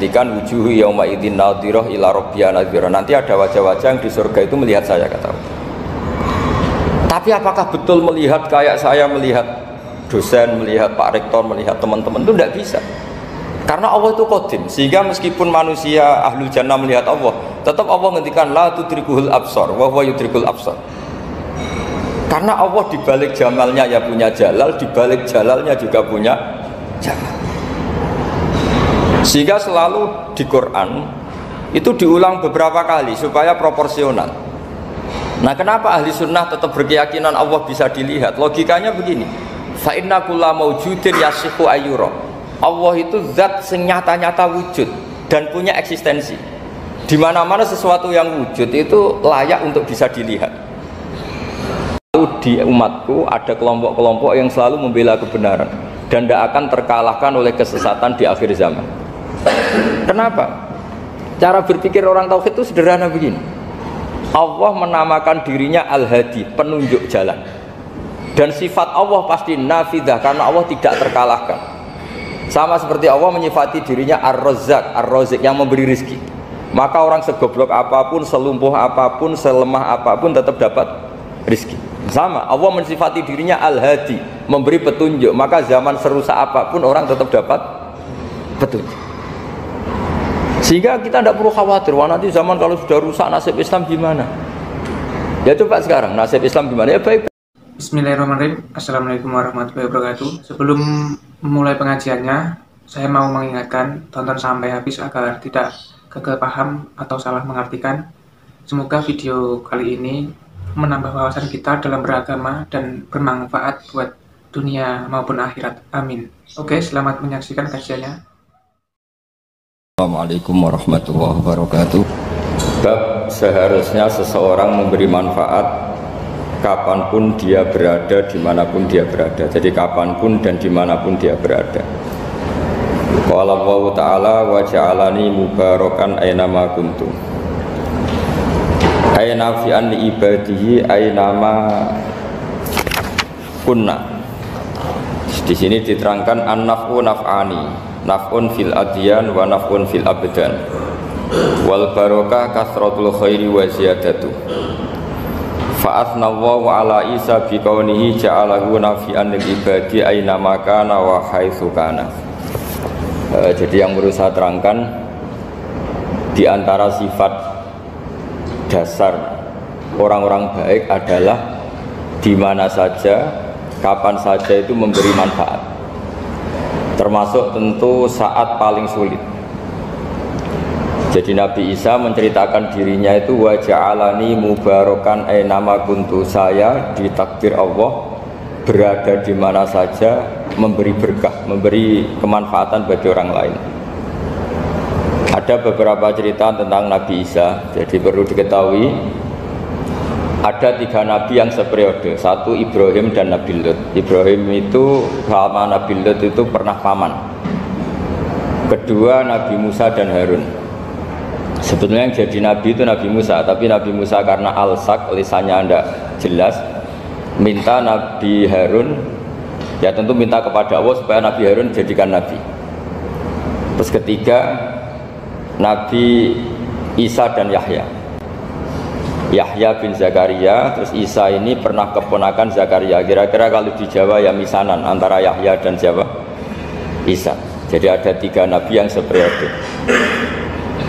ngendikan wujuhu yauma idzin nadhirah ila rabbiha nadhirah. Nanti ada wajah-wajah yang di surga itu melihat saya, kata Allah. Tapi apakah betul melihat kayak saya melihat dosen, melihat Pak Rektor, melihat teman-teman? Itu tidak bisa. Karena Allah itu qadim, sehingga meskipun manusia ahlul jannah melihat Allah, tetap Allah ngendikan la tudrikuhul absar wa huwa yudrikul absar. Karena Allah dibalik jamalnya ya punya jalal, dibalik jalalnya juga punya jalal. Sehingga selalu di Quran itu diulang beberapa kali supaya proporsional. Nah, kenapa ahli sunnah tetap berkeyakinan Allah bisa dilihat? Logikanya begini, fa inna kulla maujudin yasihu ayyura. Allah itu zat senyata-nyata wujud dan punya eksistensi. Di mana-mana sesuatu yang wujud itu layak untuk bisa dilihat. Lalu di umatku ada kelompok-kelompok yang selalu membela kebenaran dan tidak akan terkalahkan oleh kesesatan di akhir zaman. Kenapa? Cara berpikir orang tauhid itu sederhana begini. Allah menamakan dirinya Al-Hadi, penunjuk jalan. Dan sifat Allah pasti nafidah karena Allah tidak terkalahkan. Sama seperti Allah menyifati dirinya Ar-Razzaq, Ar-Razik yang memberi rizki. Maka orang segoblok apapun, selumpuh apapun, selemah apapun tetap dapat rizki. Sama, Allah mensifati dirinya Al-Hadi, memberi petunjuk. Maka zaman serusak apapun orang tetap dapat petunjuk. Sehingga kita tidak perlu khawatir, wah nanti zaman kalau sudah rusak nasib Islam gimana? Ya coba sekarang nasib Islam gimana? Ya baik. Bismillahirrahmanirrahim. Assalamualaikum warahmatullahi wabarakatuh. Sebelum memulai pengajiannya, saya mau mengingatkan tonton sampai habis agar tidak gagal paham atau salah mengartikan. Semoga video kali ini menambah wawasan kita dalam beragama dan bermanfaat buat dunia maupun akhirat. Amin. Oke, selamat menyaksikan kajiannya. Assalamualaikum warahmatullahi wabarakatuh. Bab seharusnya seseorang memberi manfaat kapanpun dia berada, dimanapun dia berada. Jadi kapanpun dan dimanapun dia berada. Qala Allah Ta'ala wa ja'alani mubarakan aynama kuntu. Ayna fi an ibadihi aynama kunna. Di sini diterangkan an-naf'u naf'ani. Naf'un fil adyan wa naf'un fil abdan wal barokah kasratul khairi wa ziyadatu fa'athna Allahu ala Isa biqaunihi ja'alahu nafi'an lil ibadi aina makana wa haitsu kana. Jadi yang perlu saya terangkan, di antara sifat dasar orang-orang baik adalah di mana saja, kapan saja itu memberi manfaat. Termasuk tentu saat paling sulit. Jadi Nabi Isa menceritakan dirinya itu wa ja'alani mubarakan aynama kuntu, saya ditakdir Allah berada di mana saja memberi berkah, memberi kemanfaatan bagi orang lain. Ada beberapa cerita tentang Nabi Isa. Jadi perlu diketahui ada 3 nabi yang seperiode. Satu Ibrahim dan Nabi Lut. Ibrahim itu sama Nabi Lut itu pernah paman. Kedua Nabi Musa dan Harun. Sebetulnya yang jadi nabi itu Nabi Musa, tapi Nabi Musa karena alsak, lisannya tidak jelas, minta Nabi Harun, ya tentu minta kepada Allah supaya Nabi Harun jadikan nabi. Terus ketiga Nabi Isa dan Yahya. Yahya bin Zakaria, terus Isa ini pernah keponakan Zakaria. Kira-kira kalau di Jawa ya misanan antara Yahya dan Jawa Isa. Jadi ada 3 nabi yang seperiode.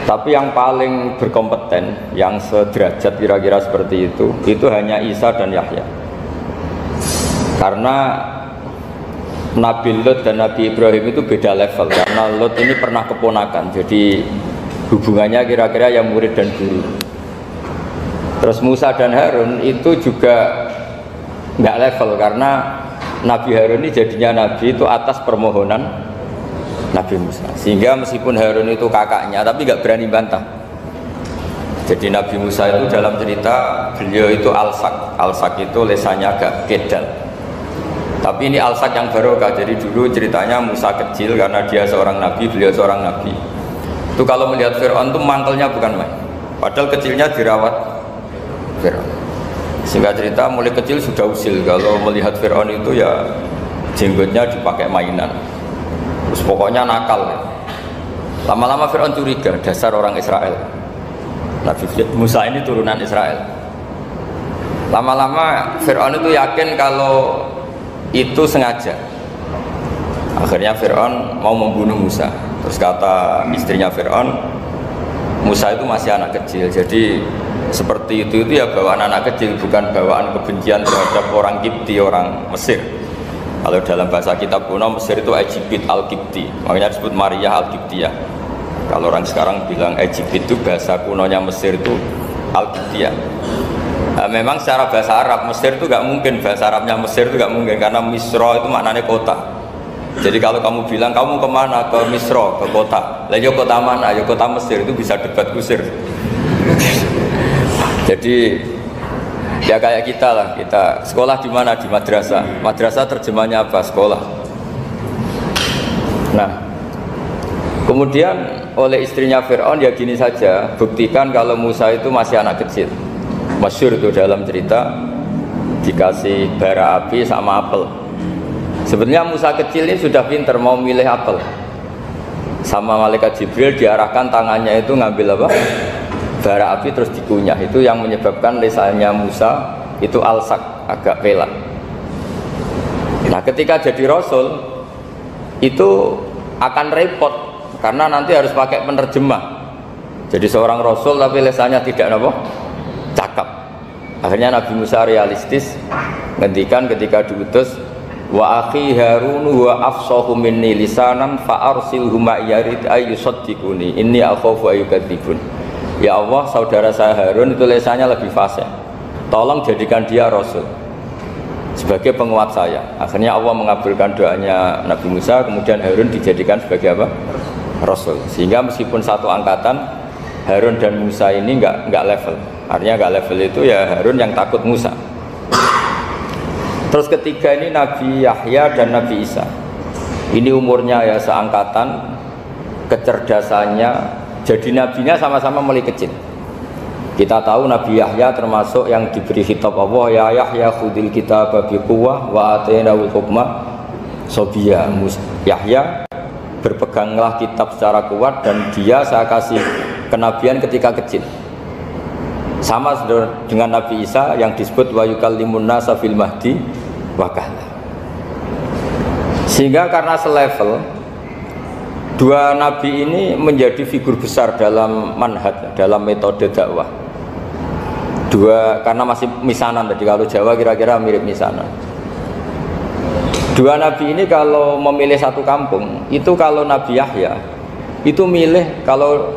Tapi yang paling berkompeten, yang sederajat kira-kira seperti itu hanya Isa dan Yahya. Karena Nabi Lut dan Nabi Ibrahim itu beda level. Karena Lut ini pernah keponakan, jadi hubungannya kira-kira yang murid dan guru. Terus Musa dan Harun itu juga nggak level, karena Nabi Harun ini jadinya nabi itu atas permohonan Nabi Musa. Sehingga meskipun Harun itu kakaknya, tapi nggak berani bantah. Jadi Nabi Musa itu dalam cerita beliau itu alsak. Alsak itu lesannya agak kedal. Tapi ini alsak yang barokah. Jadi dulu ceritanya Musa kecil karena dia seorang nabi, beliau seorang nabi. Itu kalau melihat Fir'aun itu mantelnya bukan main. Padahal kecilnya dirawat Fir'aun. Singkat cerita mulai kecil sudah usil. Kalau melihat Fir'aun itu ya jenggotnya dipakai mainan. Terus pokoknya nakal ya. Lama-lama Fir'aun curiga, dasar orang Israel. Nabi Musa ini turunan Israel. Lama-lama Fir'aun itu yakin kalau itu sengaja. Akhirnya Fir'aun mau membunuh Musa. Terus kata istrinya Fir'aun, Musa itu masih anak kecil, jadi seperti itu ya bawaan anak kecil, bukan bawaan kebencian terhadap orang Kipti, orang Mesir. Kalau dalam bahasa kitab kuno Mesir itu Egypt al-Kipti, makanya disebut Maria al-Kiptiyah. Kalau orang sekarang bilang Egypt itu bahasa kunonya Mesir itu al-Kiptiyah. Nah, memang secara bahasa Arab Mesir itu gak mungkin, bahasa Arabnya Mesir itu gak mungkin karena Misra itu maknanya kota. Jadi kalau kamu bilang kamu kemana, ke Misra, ke kota, lah ya kota mana, ya kota Mesir, itu bisa debat kusir. Jadi ya kayak kita lah, kita sekolah di mana, di madrasah. Madrasah terjemahnya apa? Sekolah. Nah, kemudian oleh istrinya Fir'aun ya gini saja, buktikan kalau Musa itu masih anak kecil. Masyhur itu dalam cerita, dikasih bara api sama apel. Sebenarnya Musa kecil ini sudah pinter mau milih apel. Sama malaikat Jibril diarahkan tangannya itu ngambil apa? Bara api terus dikunyah. Itu yang menyebabkan lisannya Musa itu alsak, agak pelak. Nah, ketika jadi rasul itu akan repot karena nanti harus pakai penerjemah. Jadi seorang rasul tapi lisannya tidak apa? Cakap. Akhirnya Nabi Musa realistis ngendikan ketika diutus, wa akhi Harun wa afsahu minni lisanan fa arsilhu ma yarid ayyusaddiquni inni akhafu ayyukadzibun. Ya Allah, saudara saya Harun itu lisannya lebih fasih, tolong jadikan dia rasul sebagai penguat saya. Akhirnya Allah mengabulkan doanya Nabi Musa, kemudian Harun dijadikan sebagai apa? Rasul. Sehingga meskipun satu angkatan, Harun dan Musa ini enggak level. Artinya enggak level itu ya Harun yang takut Musa. Terus ketiga ini Nabi Yahya dan Nabi Isa. Ini umurnya ya seangkatan, kecerdasannya, jadi nabinya sama-sama mulai kecil. Kita tahu Nabi Yahya termasuk yang diberi khitab Allah, ya Yahya khudil kitaba biquwwah wa atainahul hukma sobiyya. Yahya, berpeganglah kitab secara kuat dan dia saya kasih kenabian ketika kecil. Sama dengan Nabi Isa yang disebut wa yukallimun nasa fil mahdi wa kahla. Sehingga karena selevel, dua nabi ini menjadi figur besar dalam manhaj, dalam metode dakwah. Dua, karena masih misanan tadi, kalau Jawa kira-kira mirip misanan. Dua nabi ini kalau memilih satu kampung, itu kalau Nabi Yahya itu milih kalau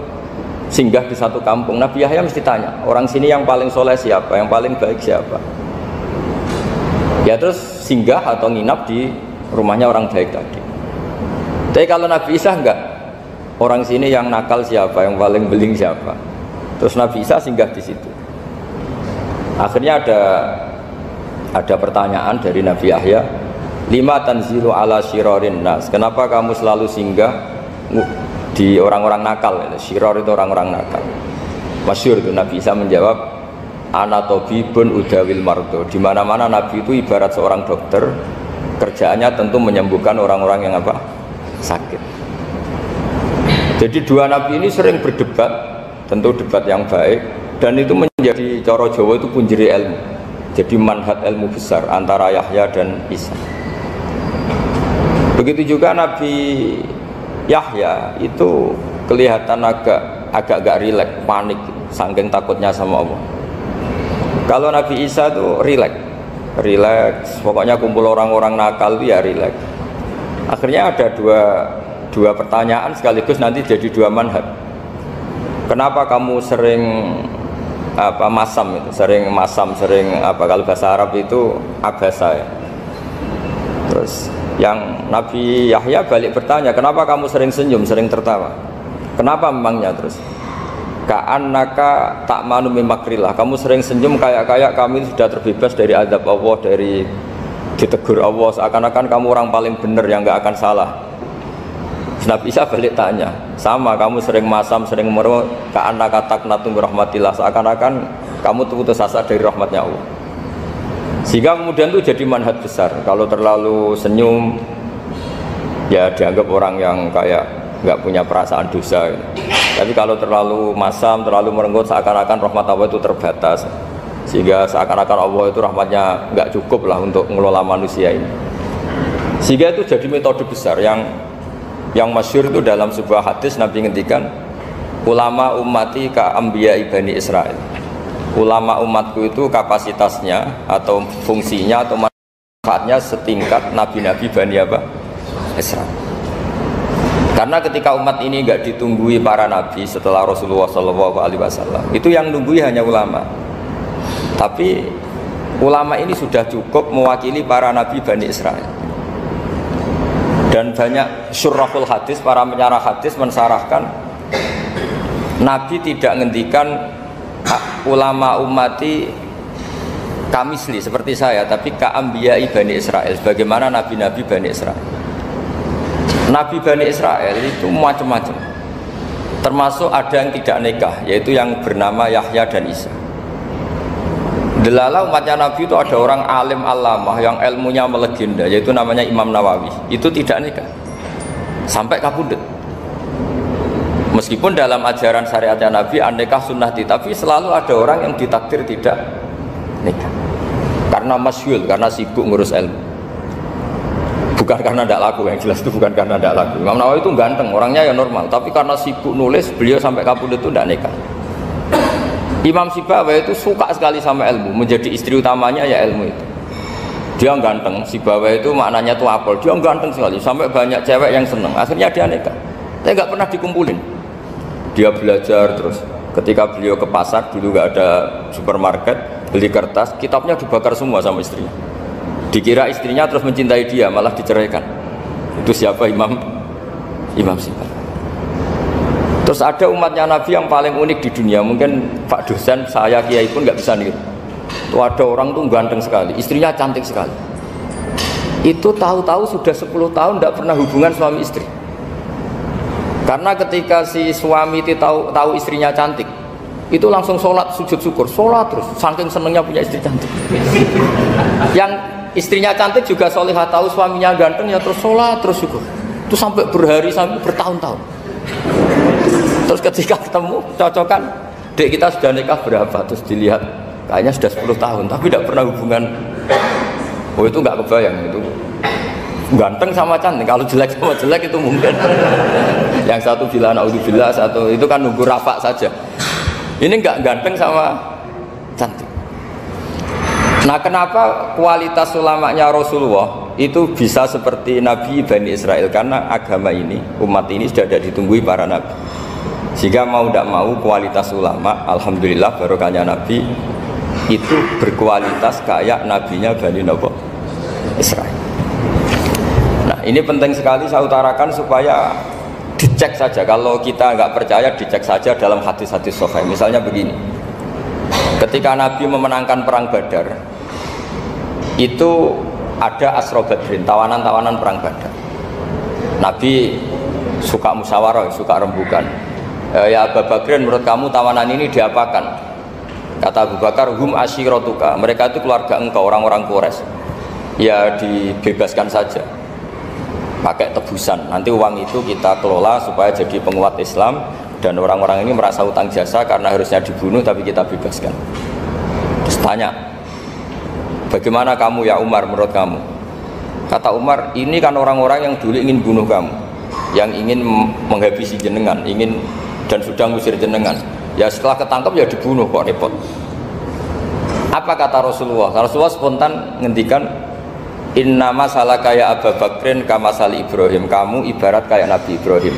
singgah di satu kampung, Nabi Yahya mesti tanya, orang sini yang paling soleh siapa, yang paling baik siapa. Ya terus singgah atau nginap di rumahnya orang baik tadi. Tapi kalau Nabi Isa enggak, orang sini yang nakal siapa, yang paling beling siapa. Terus Nabi Isa singgah di situ. Akhirnya ada pertanyaan dari Nabi Yahya, lima tanzilu ala syirarin nas, kenapa kamu selalu singgah di orang-orang nakal? Syiror itu orang-orang nakal. Masyhur itu Nabi Isa menjawab, ana tabibun udawil mardo. Di mana-mana Nabi itu ibarat seorang dokter, kerjaannya tentu menyembuhkan orang-orang yang apa? Sakit. Jadi dua Nabi ini sering berdebat, tentu debat yang baik, dan itu menjadi cara Jawa itu punjeri ilmu. Jadi manhaj ilmu besar antara Yahya dan Isa. Begitu juga Nabi Yahya itu kelihatan agak rileks, panik, saking takutnya sama Allah. Kalau Nabi Isa itu rileks, pokoknya kumpul orang-orang nakal itu ya rileks. Akhirnya ada dua pertanyaan sekaligus nanti jadi dua manhaj. Kenapa kamu sering masam itu, sering kalau bahasa Arab itu abasa ya. Terus yang Nabi Yahya balik bertanya, kenapa kamu sering senyum, sering tertawa? Kenapa memangnya? Terus ka'annaka ta'manu min makrillah, kamu sering senyum kayak kami sudah terbebas dari azab Allah, dari ditegur Allah, seakan-akan kamu orang paling benar yang nggak akan salah. Nabi Isa balik tanya, sama kamu sering masam, sering merem, ka'annaka taqnatu min rahmatillah, seakan-akan kamu putus asa dari rahmatnya Allah. Sehingga kemudian itu jadi manhaj besar. Kalau terlalu senyum ya dianggap orang yang kayak nggak punya perasaan dosa gitu. Tapi kalau terlalu masam, terlalu merenggut, seakan-akan rahmat Allah itu terbatas, sehingga seakan-akan Allah itu rahmatnya nggak cukup lah untuk mengelola manusia ini. Sehingga itu jadi metode besar yang masyhur itu dalam sebuah hadis Nabi ngendikan, ulama ummati ka anbiya Bani Israil. Ulama umatku itu kapasitasnya atau fungsinya atau manfaatnya setingkat nabi-nabi Bani apa? Israil. Karena ketika umat ini nggak ditunggui para nabi setelah Rasulullah SAW, itu yang nunggui hanya ulama. Tapi ulama ini sudah cukup mewakili para nabi Bani Israil. Dan banyak syurahul hadis, para penyarah hadis mensarahkan, Nabi tidak ngendikan ulama ummati kamisli seperti saya, tapi ka'ambiyai Bani Israil, bagaimana nabi-nabi Bani Israil. Nabi Bani Israel itu macam-macam, termasuk ada yang tidak nikah, yaitu yang bernama Yahya dan Isa. Delala umatnya Nabi itu ada orang alim alamah yang ilmunya melegenda, yaitu namanya Imam Nawawi. Itu tidak nikah sampai kabudut. Meskipun dalam ajaran syariatnya Nabi an-nikah sunnati, tapi selalu ada orang yang ditakdir tidak nikah karena masyhur, karena sibuk ngurus ilmu. Bukan karena tidak laku, yang jelas itu bukan karena tidak laku. Imam Nawawi itu ganteng, orangnya ya normal, tapi karena sibuk nulis, beliau sampai kabudut itu tidak nikah. Imam Sibawai itu suka sekali sama ilmu, menjadi istri utamanya ya ilmu itu. Dia ganteng, Sibawai itu maknanya itu apel, dia ganteng sekali, sampai banyak cewek yang seneng. Akhirnya dia nikah, tapi nggak pernah dikumpulin. Dia belajar terus. Ketika beliau ke pasar, dulu nggak ada supermarket, beli kertas, kitabnya dibakar semua sama istrinya. Dikira istrinya terus mencintai dia, malah diceraikan. Itu siapa? Imam Sibawai. Terus ada umatnya Nabi yang paling unik di dunia, mungkin Pak dosen, saya kiai pun nggak bisa niru. Itu ada orang tuh ganteng sekali, istrinya cantik sekali. Itu tahu-tahu sudah 10 tahun tidak pernah hubungan suami istri. Karena ketika si suami itu tahu istrinya cantik, itu langsung sholat sujud syukur, sholat terus, saking senengnya punya istri cantik. Yang istrinya cantik juga solihah, tahu suaminya ganteng ya terus sholat terus syukur. Itu sampai berhari, sampai bertahun-tahun. Terus ketika ketemu, cocokan, dek kita sudah nikah berapa? Terus dilihat, kayaknya sudah 10 tahun, tapi tidak pernah hubungan. Oh itu nggak kebayang, itu ganteng sama cantik. Kalau jelek sama jelek itu mungkin. Yang satu bilang naudzubillah, satu itu kan nunggu rafa saja. Ini nggak ganteng sama cantik. Nah kenapa kualitas ulamanya Rasulullah itu bisa seperti Nabi Bani Israel? Karena agama ini, umat ini sudah ada ditunggui para nabi. Sehingga mau tidak mau kualitas ulama, alhamdulillah barokahnya Nabi itu berkualitas kayak nabinya Bani Israel. Nah ini penting sekali saya utarakan supaya dicek saja. Kalau kita nggak percaya, dicek saja dalam hadis-hadis sahih. Misalnya begini, ketika Nabi memenangkan perang Badar, itu ada Asra Badrin, tawanan-tawanan perang Badar. Nabi suka musyawarah, suka rembukan. Ya Abu Bakrin, menurut kamu tawanan ini diapakan? Kata Abu Bakar, hum asyiratuka, mereka itu keluarga engkau, orang-orang Quraisy. Ya dibebaskan saja, pakai tebusan. Nanti uang itu kita kelola supaya jadi penguat Islam, dan orang-orang ini merasa utang jasa karena harusnya dibunuh, tapi kita bebaskan. Terus tanya, bagaimana kamu ya Umar, menurut kamu? Kata Umar, ini kan orang-orang yang dulu ingin bunuh kamu, yang ingin menghabisi jenengan, ingin dan sudah ngusir jenengan. Ya setelah ketangkep ya dibunuh, kok repot. Apa kata Rasulullah? Rasulullah spontan ngendikan, innama salaka ya Abu Bakrin kama sali Ibrahim, kamu ibarat kayak Nabi Ibrahim.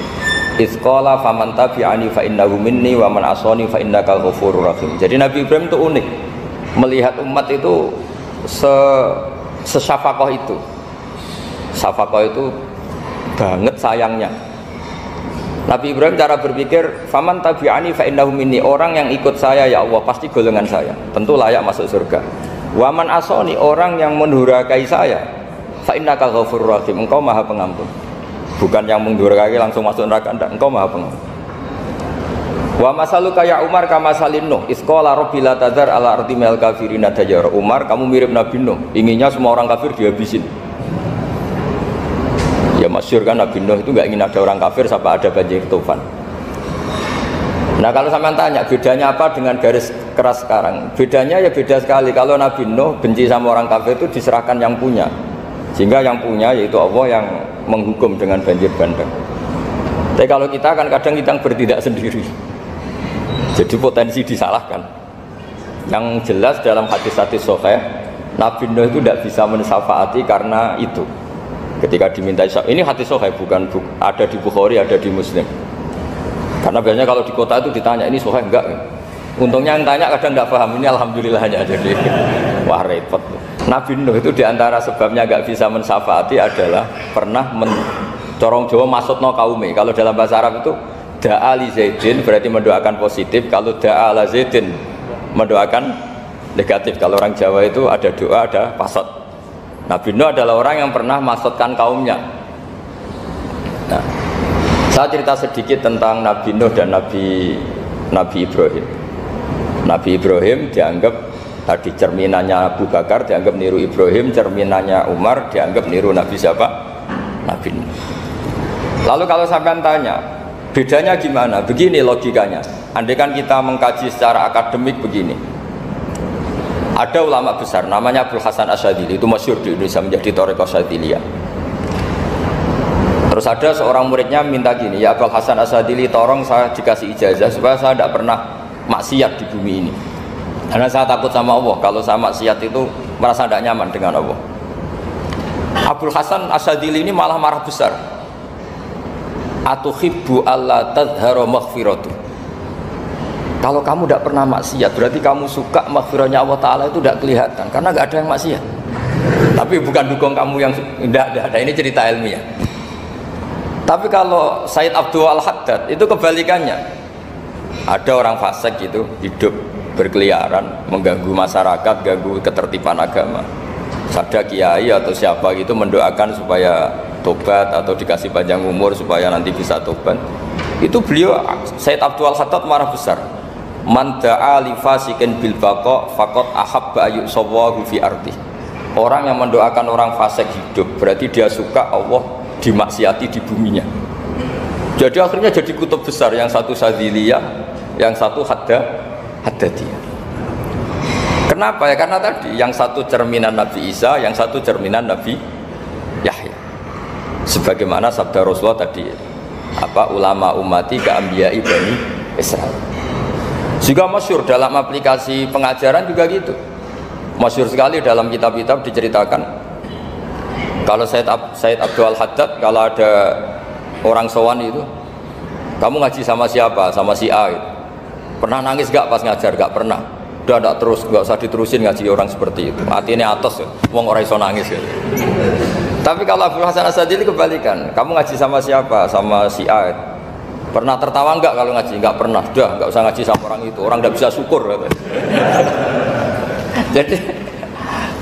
Izqala faman tabi'ani fa innahu minni wa man asani fa innaka ghafurur rahim. Jadi Nabi Ibrahim itu unik, melihat umat itu sesyafakoh itu. Syafakoh itu banget sayangnya. Nabi Ibrahim cara berpikir, faman tabi'ani fa innahu minni, orang yang ikut saya ya Allah pasti golongan saya, tentu layak masuk surga. Wa man asani, orang yang mendurhakai saya, fa innaka ghafurur rahim, engkau maha pengampun. Bukan yang mendurhakai langsung masuk neraka, enggak, engkau maha pengampun. Wa masaluka ya Umar kama salin Nuh, isqala rabbi la tadzar ala ardi mil kafirina dajjara. Umar, kamu mirip Nabi Nuh, inginnya semua orang kafir dihabisin. Ya Masyhur kan Nabi Nuh itu nggak ingin ada orang kafir sampai ada banjir tufan. Nah kalau sampean tanya bedanya apa dengan garis keras sekarang? Bedanya ya beda sekali. Kalau Nabi Nuh benci sama orang kafir itu diserahkan yang punya, sehingga yang punya yaitu Allah yang menghukum dengan banjir bandang. Tapi kalau kita kan kadang kita bertindak sendiri, jadi potensi disalahkan. Yang jelas dalam hadis-hadis sahih, Nabi Nuh itu tidak bisa mensyafaati karena itu. Ketika diminta ini hadis sahih, bukan ada di Bukhari, ada di Muslim. Karena biasanya kalau di kota itu ditanya ini sahih enggak. Untungnya yang tanya kadang enggak paham, ini alhamdulillahnya jadi wah repot. Nabi Nuh itu diantara sebabnya enggak bisa mensyafaati adalah pernah corong Jawa maksudno kaume. Kalau dalam bahasa Arab itu da'a li Zaidin berarti mendoakan positif, kalau da'a la Zaidin mendoakan negatif. Kalau orang Jawa itu ada doa, ada pasot. Nabi Nuh adalah orang yang pernah maksudkan kaumnya. Nah, saya cerita sedikit tentang Nabi Nuh dan Nabi Ibrahim. Nabi Ibrahim dianggap tadi cerminannya Abu Bakar, dianggap niru Ibrahim, cerminannya Umar, dianggap niru Nabi siapa? Nabi Nuh. Lalu kalau sampean tanya, bedanya gimana? Begini logikanya. Andai kan kita mengkaji secara akademik begini. Ada ulama besar namanya Abdul Hasan Asyadzili, itu masyhur di Indonesia menjadi Thariqah Asyadziliyah. Terus ada seorang muridnya minta gini, ya Abdul Hasan Asyadzili, tolong saya dikasih ijazah supaya saya tidak pernah maksiat di bumi ini. Karena saya takut sama Allah, kalau saya maksiat itu merasa tidak nyaman dengan Allah. Abdul Hasan Asyadzili ini malah marah besar. Atuhibbu alla tadhhara maghfiratu. Kalau kamu tidak pernah maksiat, berarti kamu suka maghfirahnya Allah Ta'ala itu tidak kelihatan, karena nggak ada yang maksiat. Tapi bukan dukung kamu yang tidak ada, ini cerita ilmiah. Tapi kalau Said Abdul Al-Haddad itu kebalikannya. Ada orang fasik itu hidup berkeliaran, mengganggu masyarakat, ganggu ketertiban agama. Ada kiai atau siapa gitu mendoakan supaya tobat atau dikasih panjang umur supaya nanti bisa tobat. Itu beliau Said Abdul Al-Haddad marah besar. Man da'a li fasikin bil baqa faqad ahabba ayyusawahu fi ardi. Orang yang mendoakan orang fasik hidup berarti dia suka Allah dimaksiati di buminya. Jadi akhirnya jadi kutub besar, yang satu Sadziliyah, yang satu Haddadiyah. Kenapa ya? Karena tadi yang satu cerminan Nabi Isa, yang satu cerminan Nabi Yahya. Sebagaimana sabda Rasulullah tadi, apa ulama ummati ka anbiya'i bani Israil. Juga masyhur dalam aplikasi pengajaran juga gitu. Masyhur sekali dalam kitab-kitab diceritakan. Kalau Said Abdul Al-Haddad, kalau ada orang sowan itu, kamu ngaji sama siapa? Sama si A gitu. Pernah nangis gak pas ngajar? Gak pernah. Udah gak terus, gak usah diterusin ngaji orang seperti itu. Hatinya atos ya, wong ora iso nangis gitu. Tapi kalau Abdul Hasan Asyadzili kebalikan, kamu ngaji sama siapa? Sama si A gitu. Pernah tertawa enggak kalau ngaji? Enggak pernah. Udah, enggak usah ngaji sama orang itu. Orang enggak bisa syukur.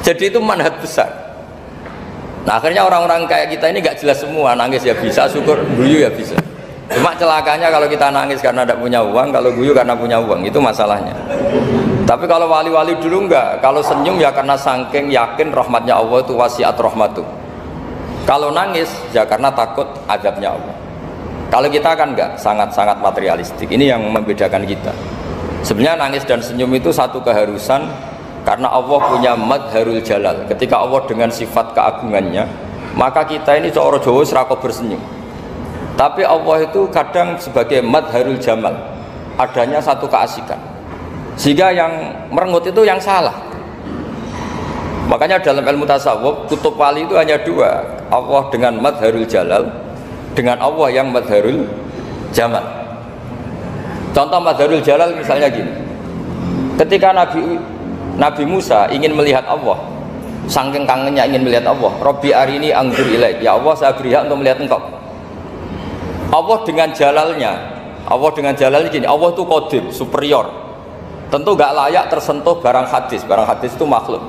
Jadi itu manhaj besar. Nah, akhirnya orang-orang kayak kita ini enggak jelas semua. Nangis ya bisa, syukur, guyu ya bisa. Cuma celakanya kalau kita nangis karena tidak punya uang, kalau guyu karena punya uang, itu masalahnya. Tapi kalau wali-wali dulu enggak. Kalau senyum ya karena saking yakin rahmatnya Allah itu wasiat rahmatu. Kalau nangis ya karena takut azabnya Allah. Kalau kita kan enggak, sangat-sangat materialistik. Ini yang membedakan kita. Sebenarnya nangis dan senyum itu satu keharusan, karena Allah punya madharul jalal. Ketika Allah dengan sifat keagungannya, maka kita ini coro Jawa serako bersenyum. Tapi Allah itu kadang sebagai madharul jamal, adanya satu keasikan. Sehingga yang merengut itu yang salah. Makanya dalam ilmu tasawuf, kutub wali itu hanya dua, Allah dengan madharul jalal, dengan Allah yang madharul jamal. Contoh madharul jalal misalnya gini, ketika Nabi Musa ingin melihat Allah, saking kangennya ingin melihat Allah, Robbi arini anzur ilaik, ya Allah saya beri hak untuk melihat engkau. Allah dengan jalalnya gini, Allah itu qadim, superior, tentu gak layak tersentuh barang hadis itu makhluk.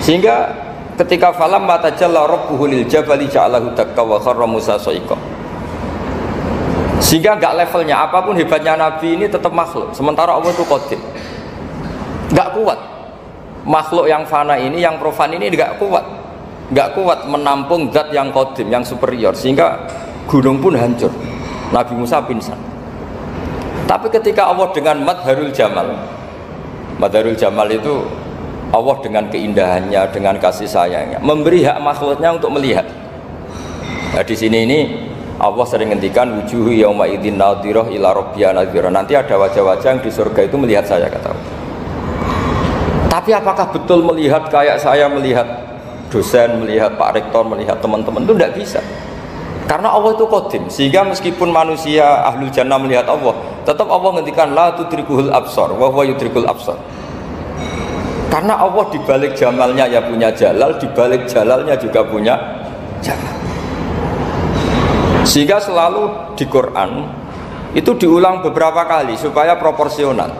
Sehingga ketika falam mata jalla rabbuhu lil jabali ja'alahu dakka wa kharra Musa sa'iqa. Sehingga enggak levelnya, apapun hebatnya Nabi ini tetap makhluk, sementara Allah itu qadim. Enggak kuat. Makhluk yang fana ini, yang profan ini enggak kuat. nggak kuat menampung zat yang qadim, yang superior, sehingga gunung pun hancur. Nabi Musa pingsan. Tapi ketika Allah dengan Madharul Jamal, Madharul Jamal itu Allah dengan keindahannya, dengan kasih sayangnya, memberi hak makhluknya untuk melihat. Nah, di sini ini Allah sering ngendikan wujuhu yauma idzin nadhirah ila rabbiha nadhirah. Nanti ada wajah-wajah yang di surga itu melihat saya, kata Allah. Tapi apakah betul melihat kayak saya melihat dosen, melihat Pak Rektor, melihat teman-teman? Itu tidak bisa. Karena Allah itu qadim, sehingga meskipun manusia ahlul jannah melihat Allah, tetap Allah ngendikan la tudrikuhul absar wa huwa yudrikul absar. Karena Allah di balik jamalnya ya punya jalal, di balik jalalnya juga punya jamal. Sehingga selalu di Quran itu diulang beberapa kali supaya proporsional.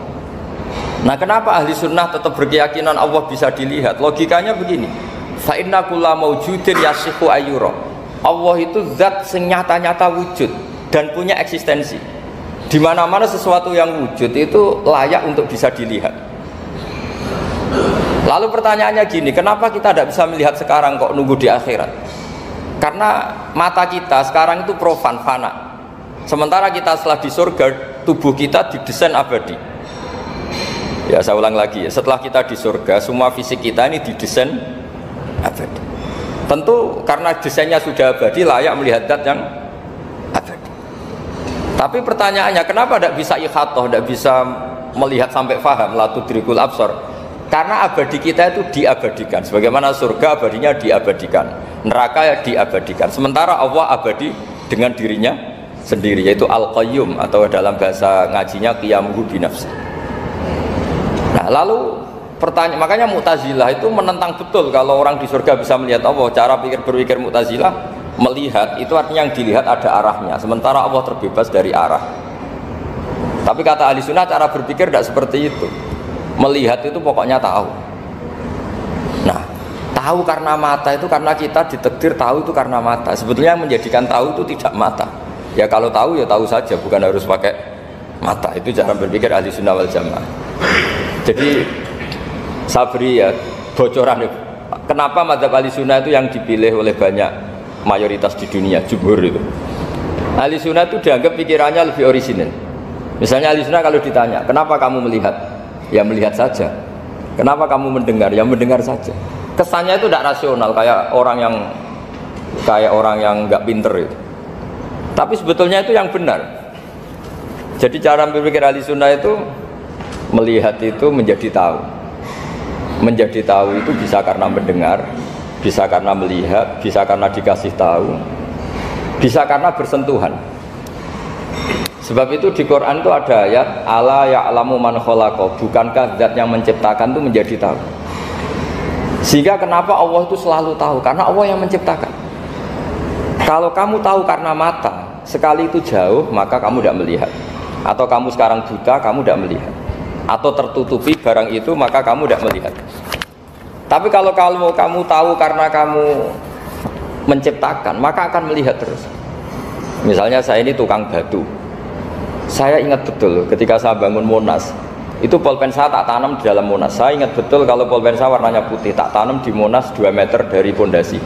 Nah, kenapa ahli sunnah tetap berkeyakinan Allah bisa dilihat? Logikanya begini, fa inna kulla maujudin yasihu ayyura. Allah itu zat senyata-nyata wujud dan punya eksistensi. Di mana-mana sesuatu yang wujud itu layak untuk bisa dilihat. Lalu pertanyaannya gini, kenapa kita tidak bisa melihat sekarang kok nunggu di akhirat? Karena mata kita sekarang itu profan, fana. Sementara kita setelah di surga, tubuh kita didesain abadi. Ya, saya ulang lagi ya, setelah kita di surga, semua fisik kita ini didesain abadi. Tentu karena desainnya sudah abadi, layak melihat zat yang abadi. Tapi pertanyaannya, kenapa tidak bisa ikhatoh, tidak bisa melihat sampai faham, la tudrikul absar? Karena abadi kita itu diabadikan. Sebagaimana surga abadinya diabadikan, neraka ya diabadikan. Sementara Allah abadi dengan dirinya sendiri, yaitu Al-Qayyum, atau dalam bahasa ngajinya Qiyamuhu binafsi. Nah, lalu pertanyaan, makanya Mu'tazilah itu menentang betul kalau orang di surga bisa melihat Allah. Cara berpikir Mu'tazilah, melihat itu artinya yang dilihat ada arahnya, sementara Allah terbebas dari arah. Tapi kata ahli sunnah, cara berpikir tidak seperti itu. Melihat itu pokoknya tahu. Nah, tahu karena mata itu karena kita ditakdir tahu itu karena mata. Sebetulnya yang menjadikan tahu itu tidak mata. Ya kalau tahu ya tahu saja, bukan harus pakai mata. Itu cara berpikir ahli sunnah wal jamaah. Jadi sabri ya, bocoran ya. Kenapa mazhab ahli sunnah itu yang dipilih oleh banyak mayoritas di dunia, jumhur itu. Ahli sunnah itu dianggap pikirannya lebih orisinal. Misalnya ahli sunnah kalau ditanya, kenapa kamu melihat? Ya melihat saja. Kenapa kamu mendengar? Ya mendengar saja. Kesannya itu tidak rasional, kayak orang yang nggak pinter itu. Tapi sebetulnya itu yang benar. Jadi cara berpikir ahli sunnah itu melihat itu menjadi tahu. Menjadi tahu itu bisa karena mendengar, bisa karena melihat, bisa karena dikasih tahu, bisa karena bersentuhan. Sebab itu di Quran itu ada ayat ala ya'lamu man khalaqa, bukankah zat yang menciptakan itu menjadi tahu. Sehingga kenapa Allah itu selalu tahu? Karena Allah yang menciptakan. Kalau kamu tahu karena mata, sekali itu jauh, maka kamu tidak melihat. Atau kamu sekarang buta, kamu tidak melihat. Atau tertutupi barang itu, maka kamu tidak melihat. Tapi kalau kamu tahu karena kamu menciptakan, maka akan melihat terus. Misalnya saya ini tukang batu. Saya ingat betul ketika saya bangun Monas, itu pulpen saya tak tanam di dalam Monas. Saya ingat betul kalau pulpen saya warnanya putih, tak tanam di Monas 2 meter dari pondasi.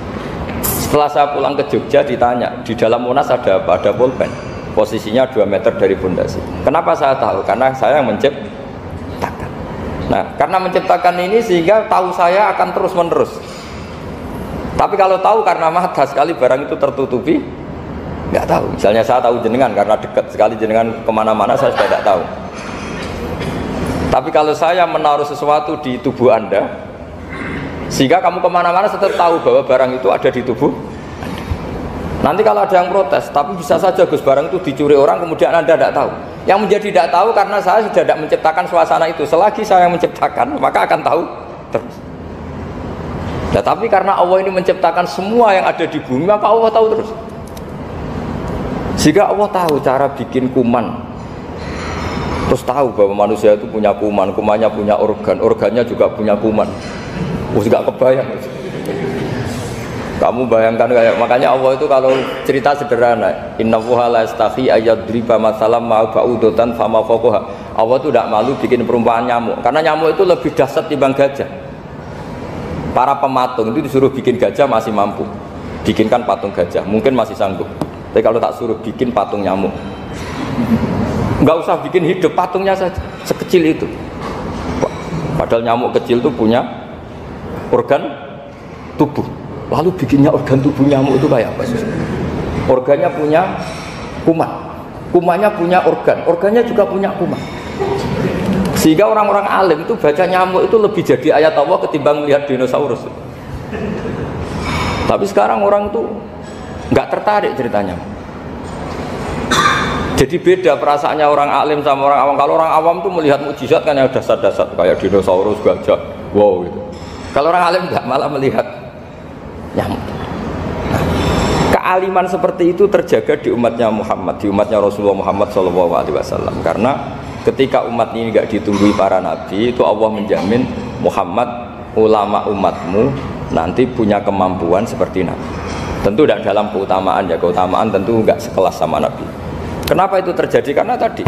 Setelah saya pulang ke Jogja ditanya, di dalam Monas ada apa? Ada pulpen, posisinya 2 meter dari pondasi. Kenapa saya tahu? Karena saya yang menciptakan. Nah, karena menciptakan ini sehingga tahu saya akan terus menerus. Tapi kalau tahu karena mata, sekali barang itu tertutupi, nggak tahu. Misalnya saya tahu jenengan karena dekat sekali jenengan kemana-mana, saya sudah tidak tahu. Tapi kalau saya menaruh sesuatu di tubuh Anda, sehingga kamu kemana-mana tetap tahu bahwa barang itu ada di tubuh Anda. Nanti kalau ada yang protes, tapi bisa saja Gus barang itu dicuri orang, kemudian Anda tidak tahu. Yang menjadi tidak tahu karena saya sudah tidak menciptakan suasana itu. Selagi saya yang menciptakan, maka akan tahu terus. Nah, tapi karena Allah ini menciptakan semua yang ada di bumi, maka Allah tahu terus. Jika Allah tahu cara bikin kuman, terus tahu bahwa manusia itu punya kuman, kumannya punya organ, organnya juga punya kuman. Gak kebayang. Kamu bayangkan kayak, makanya Allah itu kalau cerita sederhana, innallaha la yastahi ayyadriba matsalam ma ba'udatan fama fawqaha. Allah itu tidak malu bikin perumpamaan nyamuk, karena nyamuk itu lebih dahsyat dibanding gajah. Para pematung itu disuruh bikin gajah masih mampu, bikinkan patung gajah mungkin masih sanggup. Tapi kalau tak suruh bikin patung nyamuk, nggak usah bikin hidup, patungnya saja sekecil itu. Padahal nyamuk kecil itu punya organ tubuh. Lalu bikinnya organ tubuh nyamuk itu kayak apa sih? Organnya punya kuman, kumannya punya organ, organnya juga punya kuman. Sehingga orang-orang alim itu baca nyamuk itu lebih jadi ayat Allah ketimbang melihat dinosaurus. Tapi sekarang orang itu nggak tertarik ceritanya. Jadi beda perasaannya orang alim sama orang awam. Kalau orang awam tuh melihat mukjizat kan yang dasar-dasar kayak dinosaurus, gajah, wow gitu. Kalau orang alim nggak, malah melihat nyamuk. Nah, kealiman seperti itu terjaga di umatnya Muhammad, di umatnya Rasulullah Muhammad SAW. Karena ketika umat ini nggak ditunggui para nabi, itu Allah menjamin Muhammad, ulama umatmu nanti punya kemampuan seperti nabi. Tentu tidak dalam keutamaan ya, keutamaan tentu nggak sekelas sama nabi. Kenapa itu terjadi? Karena tadi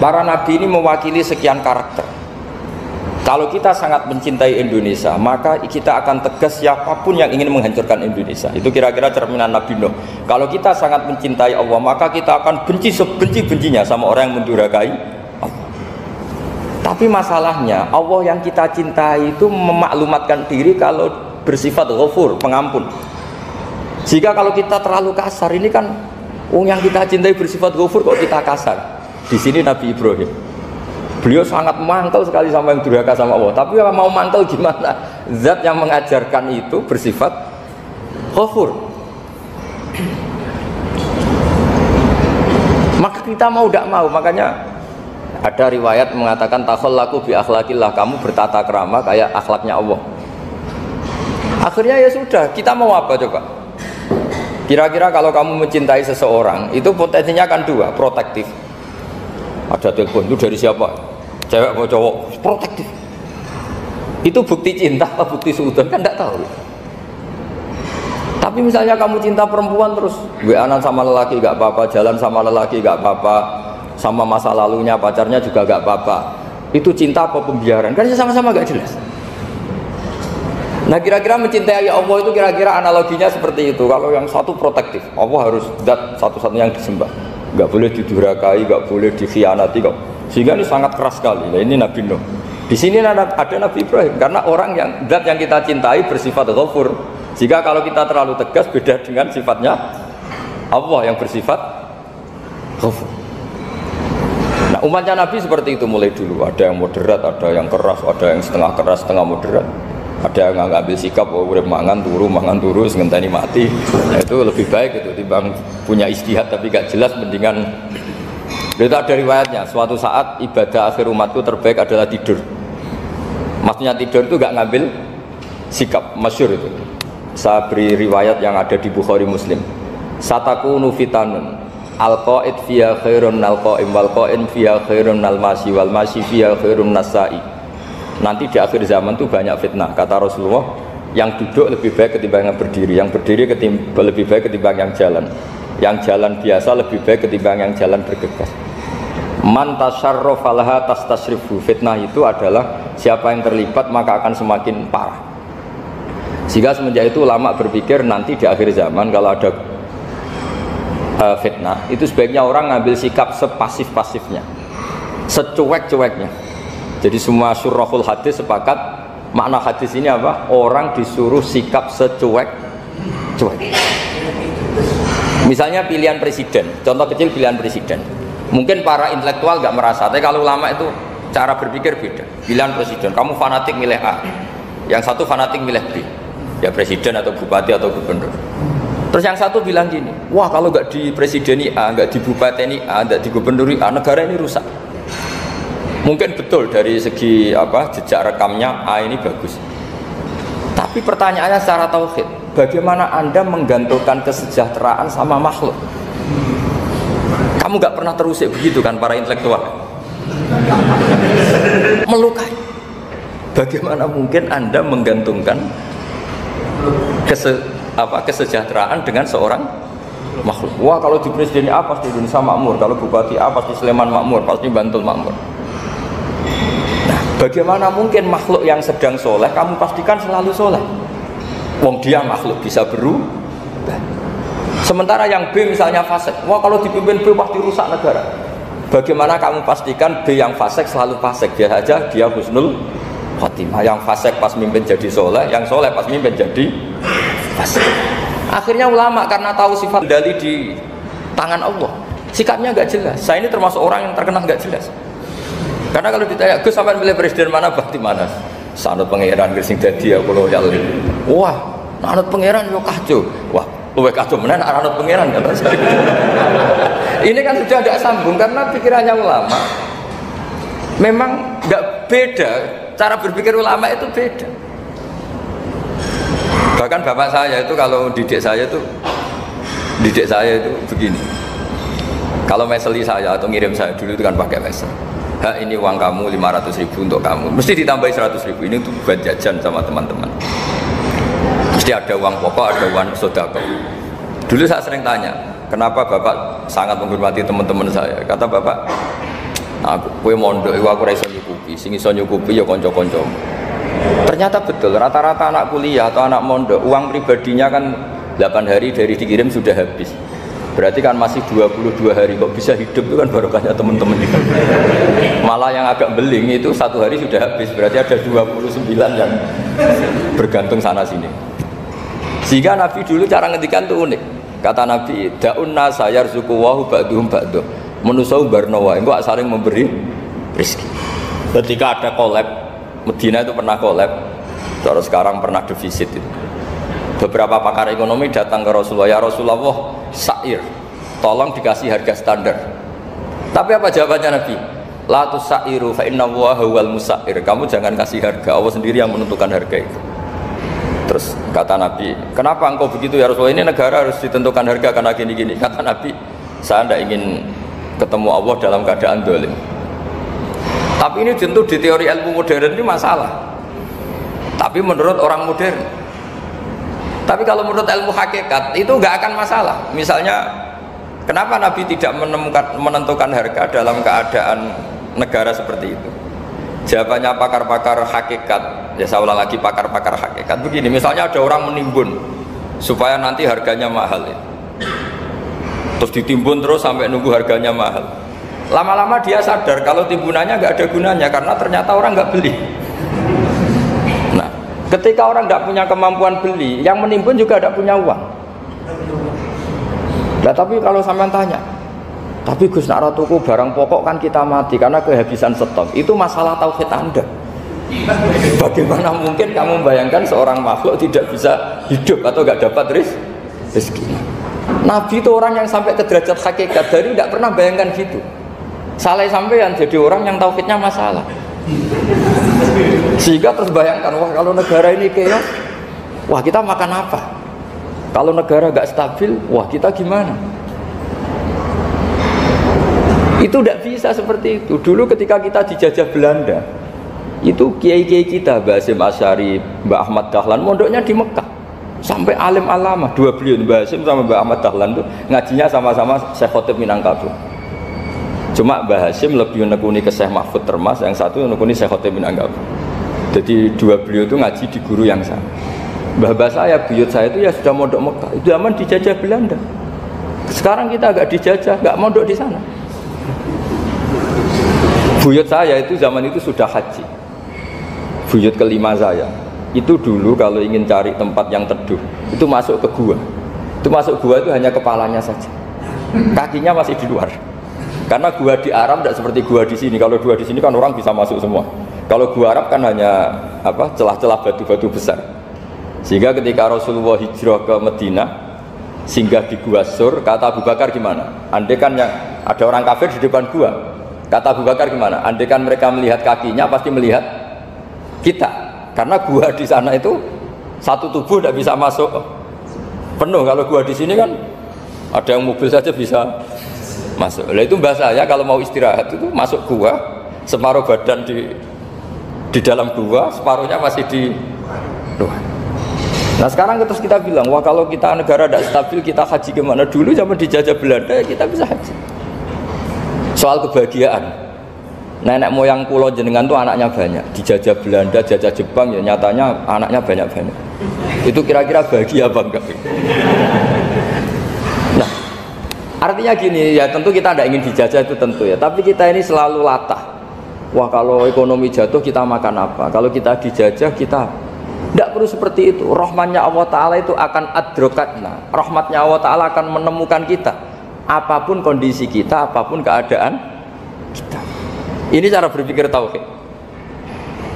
para nabi ini mewakili sekian karakter. Kalau kita sangat mencintai Indonesia, maka kita akan tegas siapapun yang ingin menghancurkan Indonesia. Itu kira-kira cerminan Nabi Nuh. Kalau kita sangat mencintai Allah, maka kita akan benci sebenci-bencinya sama orang yang mendurhakai Allah. Tapi masalahnya, Allah yang kita cintai itu memaklumatkan diri kalau bersifat Ghafur, pengampun. Jika kalau kita terlalu kasar, ini kan yang kita cintai bersifat Ghafur kok kita kasar. Di sini Nabi Ibrahim, beliau sangat mangkel sekali sama yang durhaka sama Allah. Tapi mau mangkel gimana? Zat yang mengajarkan itu bersifat Ghafur. Maka kita mau tidak mau, makanya ada riwayat mengatakan takhallaku bi akhlaqillah, kamu bertata krama kayak akhlaknya Allah. Akhirnya ya sudah, kita mau apa coba? Kira-kira kalau kamu mencintai seseorang, itu potensinya kan dua, protektif. Ada telepon, itu dari siapa? Cewek atau cowok? Protektif. Itu bukti cinta atau bukti suudon? Kan tidak tahu. Tapi misalnya kamu cinta perempuan terus WA-an sama lelaki gak apa-apa, jalan sama lelaki gak apa-apa, sama masa lalunya pacarnya juga gak apa-apa. Itu cinta apa pembiaran? Kan sama-sama gak jelas. Nah kira-kira mencintai Allah itu kira-kira analoginya seperti itu. Kalau yang satu protektif, Allah harus zat satu-satunya yang disembah, nggak boleh didurhakai, nggak boleh dikhianati kok. Sehingga ini sangat keras sekali. Nah, ini Nabi Nuh. Di sini ada Nabi Ibrahim, karena orang yang zat yang kita cintai bersifat Ghafur. Jika kalau kita terlalu tegas, beda dengan sifatnya Allah yang bersifat Ghafur. Nah umatnya Nabi seperti itu mulai dulu. Ada yang moderat, ada yang keras, ada yang setengah keras, setengah moderat. Ada yang ngambil sikap, oh udah mangan turu, ngenteni mati. Nah, itu lebih baik itu timbang punya istihad tapi gak jelas, mendingan. Itu ada riwayatnya. Suatu saat ibadah akhir umatku terbaik adalah tidur. Maksudnya tidur itu gak ngambil sikap, masyhur itu. Saya beri riwayat yang ada di Bukhari Muslim. Satakunu fitanun al-qa'id fiya khairun al-qa'im wal-qa'in fiya khairun al-masi wal-masi fiya khairun nasai. Nanti di akhir zaman itu banyak fitnah, kata Rasulullah. Yang duduk lebih baik ketimbang yang berdiri, yang berdiri lebih baik ketimbang yang jalan biasa lebih baik ketimbang yang jalan bergegas. Man tasyarrafa laha tastasrifu. Fitnah itu adalah siapa yang terlibat maka akan semakin parah. Sehingga semenjak itu ulama berpikir nanti di akhir zaman kalau ada fitnah, itu sebaiknya orang ngambil sikap sepasif-pasifnya, secuek-cueknya. Jadi semua syurahul hadis sepakat makna hadis ini apa? Orang disuruh sikap secuek-cuek. Misalnya pilihan presiden, contoh kecil pilihan presiden. Mungkin para intelektual nggak merasa, tapi kalau ulama itu cara berpikir beda. Pilihan presiden, kamu fanatik milih A, yang satu fanatik milih B, ya presiden atau bupati atau gubernur. Terus yang satu bilang gini, wah kalau nggak di presideni A, nggak di bupati A, nggak di gubernuri A, negara ini rusak. Mungkin betul dari segi jejak rekamnya A ini bagus. Tapi pertanyaannya secara tauhid, bagaimana Anda menggantungkan kesejahteraan sama makhluk? Kamu nggak pernah terusik begitu kan para intelektual? Melukai. Bagaimana mungkin Anda menggantungkan kesejahteraan dengan seorang makhluk? Wah kalau di presiden A pasti Indonesia makmur, kalau bupati A pasti Sleman makmur, pasti Bantul makmur. Bagaimana mungkin makhluk yang sedang soleh kamu pastikan selalu soleh? Wong dia makhluk bisa berubah. Sementara yang B misalnya fasik, wah kalau dipimpin B pasti rusak negara. Bagaimana kamu pastikan B yang fasik selalu fasik? Biar aja dia husnul khotimah. Yang fasik pas mimpin jadi soleh, yang soleh pas mimpin jadi fasik. Akhirnya ulama karena tahu sifat kendali di tangan Allah, sikapnya nggak jelas. Saya ini termasuk orang yang terkenal nggak jelas. Karena kalau ditanya, Gus sampai pilih presiden mana, bakti mana? Sanut pangeran sing dadi aku loyal. Wah, anut pangeran yo kacau. Wah, luwih kacau menan anut pangeran kata saya. Ini kan sudah tidak sambung karena pikirannya ulama. Memang nggak beda, cara berpikir ulama itu beda. Bahkan bapak saya itu kalau didik saya itu begini. Kalau meseli saya atau ngirim saya dulu itu kan pakai mesel. Ini uang kamu 500.000 untuk kamu, mesti ditambahi 100.000. Ini tuh buat jajan sama teman-teman. Mesti ada uang pokok, ada uang sodako. Dulu saya sering tanya, kenapa bapak sangat menghormati teman-teman saya? Kata bapak, aku kue mondok, aku raiso nyukupi, sing iso nyukupi ya konco-konco. Ternyata betul, rata-rata anak kuliah atau anak mondok, uang pribadinya kan 8 hari dari dikirim sudah habis. Berarti kan masih 22 hari, kok bisa hidup itu kan barokahnya teman-teman itu. Malah yang agak beling itu 1 hari sudah habis, berarti ada 29 yang bergantung sana sini. Sehingga Nabi dulu cara ngendikan itu unik. Kata Nabi, da'un nasa yarzuqu wahu ba'duhum ba'duh. Manusa barnawa, engko saling memberi rezeki. Ketika ada collab, Medina itu pernah collab, terus sekarang pernah defisit itu. Beberapa pakar ekonomi datang ke Rasulullah, ya Rasulullah, sa'ir, tolong dikasih harga standar. Tapi apa jawabannya Nabi? La tusa'iru fa inna Allaha huwal musa'ir. Kamu jangan kasih harga, Allah sendiri yang menentukan harga itu. Terus kata Nabi, kenapa engkau begitu ya Rasulullah? Ini negara harus ditentukan harga karena gini-gini. Kata Nabi, saya tidak ingin ketemu Allah dalam keadaan dolim. Tapi ini tentu di teori ilmu modern ini masalah. Tapi menurut orang modern. Tapi kalau menurut ilmu hakikat itu nggak akan masalah. Misalnya, kenapa Nabi tidak menentukan harga dalam keadaan negara seperti itu? Jawabannya pakar-pakar hakikat, ya saya ulang lagi pakar-pakar hakikat begini. Misalnya ada orang menimbun supaya nanti harganya mahal, ya. Terus ditimbun terus sampai nunggu harganya mahal. Lama-lama dia sadar kalau timbunannya nggak ada gunanya karena ternyata orang nggak beli. Ketika orang tidak punya kemampuan beli, yang menimbun juga tidak punya uang. Nah, tapi kalau sampean tanya, tapi Gus nak tuku barang pokok kan kita mati karena kehabisan stok. Itu masalah tauhid Anda. Bagaimana mungkin kamu membayangkan seorang makhluk tidak bisa hidup atau tidak dapat rezeki? Nabi itu orang yang sampai ke derajat hakikat, dari tidak pernah bayangkan gitu. Saleh sampean jadi orang yang tauhidnya masalah. Sehingga terus bayangkan, wah kalau negara ini keos, wah kita makan apa? Kalau negara gak stabil, wah kita gimana? Itu tidak bisa seperti itu. Dulu ketika kita dijajah Belanda, itu kiai-kiai kita, Mbah Hasyim Asy'ari, Mbah Ahmad Dahlan, mondoknya di Mekah. Sampai alim alama, dua beliau, Mbah Hasyim sama Mbah Ahmad Dahlan itu ngajinya sama-sama Syekh Khotib Minangkabau. Cuma Mbah Hasyim lebih menekuni ke Syekh Mahfud Termas, yang satu menekuni Syekh Khotib Minangkabau. Jadi dua beliau itu ngaji di guru yang sama. Mbah saya, buyut saya itu ya sudah mondok Mekah. Itu zaman dijajah Belanda. Sekarang kita agak dijajah, nggak mondok di sana. Buyut saya itu zaman itu sudah haji. Buyut kelima saya itu dulu kalau ingin cari tempat yang teduh itu masuk ke gua. Itu masuk gua itu hanya kepalanya saja, kakinya masih di luar. Karena gua di Arab tidak seperti gua di sini. Kalau gua di sini kan orang bisa masuk semua. Kalau gua Arab kan hanya celah-celah batu-batu besar. Sehingga ketika Rasulullah hijrah ke Madinah, singgah di Gua Sur, kata Abu Bakar gimana? Andai kan yang ada orang kafir di depan gua, kata Abu Bakar gimana? Andai kan mereka melihat kakinya pasti melihat kita. Karena gua di sana itu satu tubuh tidak bisa masuk penuh. Kalau gua di sini kan ada yang mobil saja bisa masuk. Nah itu bahasa saya kalau mau istirahat itu masuk gua, separuh badan di dalam gua, separuhnya masih di luar. Nah sekarang terus kita bilang, wah kalau kita negara tidak stabil kita haji kemana? Dulu zaman dijajah Belanda ya kita bisa haji. Soal kebahagiaan, nenek moyang pulau jenengan tuh anaknya banyak, dijajah Belanda, jajah Jepang, ya nyatanya anaknya banyak-banyak. Itu kira-kira bahagia apa enggak? Nah, artinya gini ya, tentu kita tidak ingin dijajah itu tentu ya, tapi kita ini selalu latah. Wah, kalau ekonomi jatuh kita makan apa? Kalau kita dijajah kita tidak perlu seperti itu. Rahmatnya Allah Ta'ala itu akan adrokatna. Rahmatnya Allah Ta'ala akan menemukan kita. Apapun kondisi kita, apapun keadaan kita. Ini cara berpikir tauhid.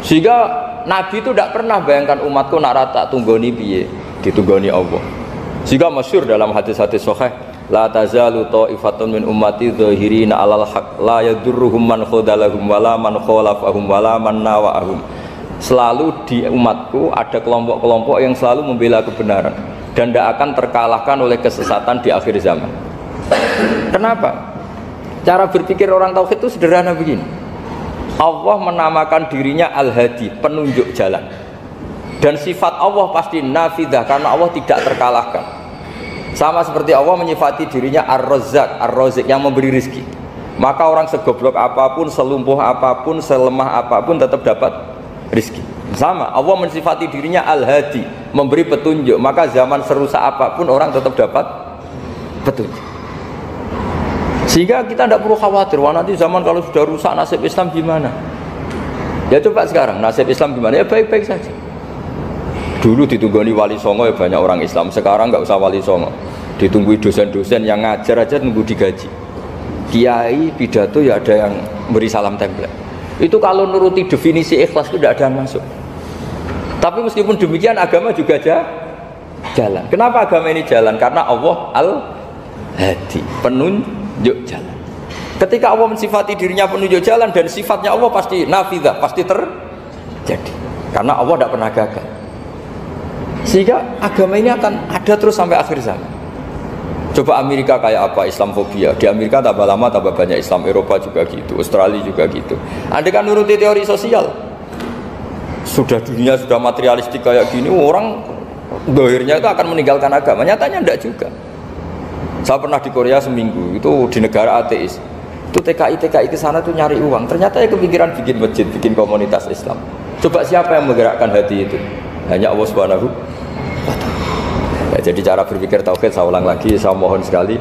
Sehingga Nabi itu tidak pernah bayangkan umatku nak rata tunggoni piye, ditunggoni Allah. Sehingga masyhur dalam hadis-hadis sahih, la tazalu ta'ifatun min ummati dzahirina 'alal haq la yadurruhum man khadalahum wala man khalafahum wala man nawa'ahum. Selalu di umatku ada kelompok-kelompok yang selalu membela kebenaran dan tidak akan terkalahkan oleh kesesatan di akhir zaman. Kenapa? Cara berpikir orang tauhid itu sederhana begini. Allah menamakan dirinya Al-Hadi, penunjuk jalan. Dan sifat Allah pasti nafidah karena Allah tidak terkalahkan. Sama seperti Allah menyifati dirinya Ar-Razzaq, Ar-Razik yang memberi rizki. Maka orang segoblok apapun, selumpuh apapun, selemah apapun tetap dapat rizki. Sama, Allah mensifati dirinya Al-Hadi, memberi petunjuk. Maka zaman serusak apapun orang tetap dapat petunjuk. Sehingga kita tidak perlu khawatir, wah nanti zaman kalau sudah rusak nasib Islam gimana? Ya coba sekarang nasib Islam gimana? Ya baik-baik saja. Dulu ditunggoni wali songo ya banyak orang Islam. Sekarang nggak usah wali songo, ditunggui dosen-dosen yang ngajar aja nunggu digaji. Kiai pidato ya ada yang beri salam template. Itu kalau nuruti definisi ikhlas itu tidak ada yang masuk. Tapi meskipun demikian agama juga jalan. Kenapa agama ini jalan? Karena Allah Al-Hadi, penunjuk jalan. Ketika Allah mensifati dirinya penunjuk jalan dan sifatnya Allah pasti nafidah, pasti terjadi. Karena Allah tidak pernah gagal. Sehingga agama ini akan ada terus sampai akhir zaman. Coba Amerika kayak apa Islamfobia? Di Amerika tambah lama tambah banyak Islam, Eropa juga gitu, Australia juga gitu. Anda kan nuruti teori sosial. Sudah dunia sudah materialistik kayak gini, orang dohirnya itu akan meninggalkan agama. Nyatanya enggak juga. Saya pernah di Korea seminggu, itu di negara ateis. Itu TKI ke sana tuh nyari uang. Ternyata ya kepikiran bikin masjid, bikin komunitas Islam. Coba siapa yang menggerakkan hati itu? Hanya Allah Subhanahu wa ta'ala. Ya, jadi cara berpikir tauhid saya ulang lagi, saya mohon sekali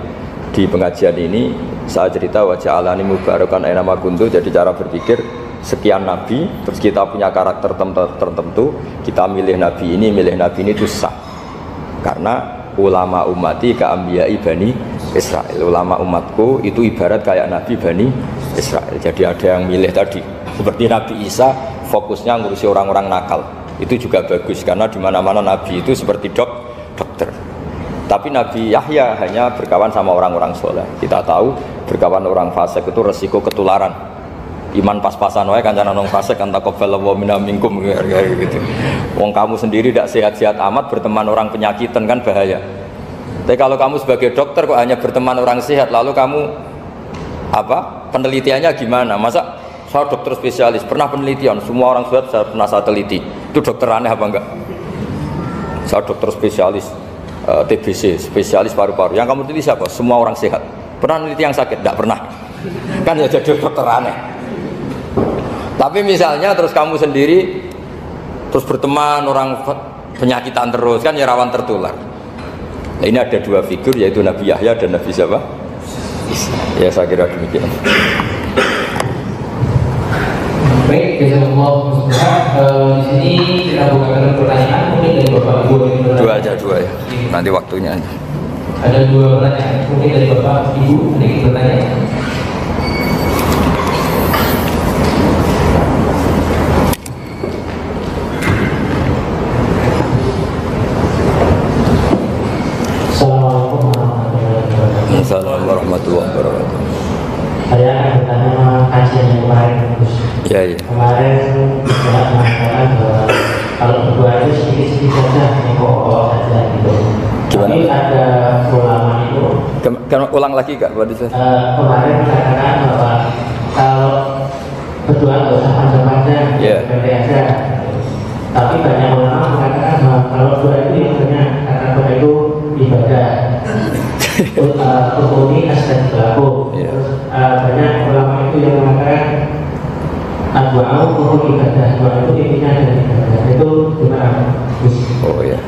di pengajian ini saya cerita wajah alani mubarakan aina ma kuntu. Jadi cara berpikir sekian nabi, terus kita punya karakter tertentu, kita milih nabi ini itu sah. Karena ulama ummati ka ambiyai Bani Israel. Ulama umatku itu ibarat kayak nabi Bani Israel. Jadi ada yang milih tadi. Seperti Nabi Isa fokusnya ngurusi orang-orang nakal. Itu juga bagus karena di mana-mana nabi itu seperti dokter. Tapi Nabi Yahya hanya berkawan sama orang-orang soleh. Kita tahu berkawan orang fasik itu resiko ketularan. Iman pas-pasan wae kancanan wong fasik kan taqabbalallahu minna minkum gitu. Wong kamu sendiri tidak sehat-sehat amat berteman orang penyakitan kan bahaya. Tapi kalau kamu sebagai dokter kok hanya berteman orang sehat, lalu kamu apa? Penelitiannya gimana? Masa saya dokter spesialis, pernah penelitian, semua orang sehat saya pernah saya teliti. Itu dokter aneh apa enggak? Saya dokter spesialis TBC, spesialis paru-paru. Yang kamu teliti siapa? Semua orang sehat. Pernah meneliti yang sakit? Tidak pernah. Kan ya jadi dokter aneh. Tapi misalnya terus kamu sendiri terus berteman orang penyakitan terus, kan ya rawan tertular. Nah, ini ada dua figur yaitu Nabi Yahya dan Nabi siapa? Ya saya kira demikian. Baik, jazakumullah khairan. Di sini kita bukakan pertanyaan mungkin dari Bapak Ibu. Dua ya. Nanti waktunya aja. Ada dua pertanyaan mungkin dari Bapak Ibu yang ingin bertanya. Assalamualaikum warahmatullahi wabarakatuh. Saya akan bertanya kajian yang kemarin. Ya. Kemarin saya mengatakan bahwa kalau berdua itu sedikit-sedikit saja pokok saja gitu. Gimana? Tapi ada ulama itu. Ulang lagi Kak, kemarin mengatakan bahwa kalau berdua nggak usah panjang-panjang, pendek aja. Tapi banyak ulama mengatakan bahwa kalau berdua itu yang banyak karena berdua itu ibadah. Rukuni asal berlaku. Terus banyak ulama itu yang mengatakan mukul ibadah, doa itu intinya dari ibadah. Itu gimana? Oh iya.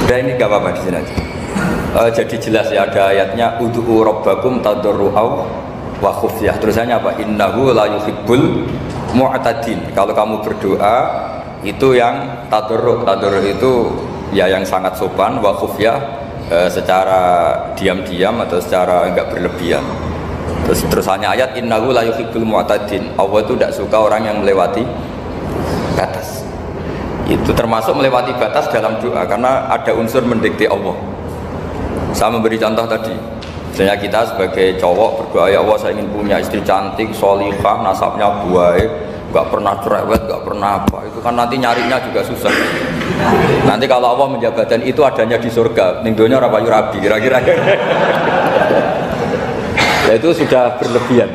Udah ini gak apa-apa di sini aja. Jadi jelas ya, ada ayatnya ud'u rabbakum tadarru'aw wa khufyah. Terusannya apa? Innahu la yuhibbul mu'tadin. Kalau kamu berdoa itu yang tadarru'. Tadarru' itu ya yang sangat sopan, wa khufyah secara diam-diam atau secara enggak berlebihan. Terusannya ayat innahu la yuhibbul mu'tadin. Allah itu tidak suka orang yang melewati batas. Itu termasuk melewati batas dalam doa karena ada unsur mendikte Allah. Saya memberi contoh tadi, misalnya kita sebagai cowok berdoa, ya Allah saya ingin punya istri cantik, sholihah, nasabnya baik, nggak pernah cerewet, nggak pernah apa. Itu kan nanti nyarinya juga susah. Nanti kalau Allah menjabatkan itu adanya di surga, ning donya ora payu rabi, kira-kira. Ya itu sudah berlebihan.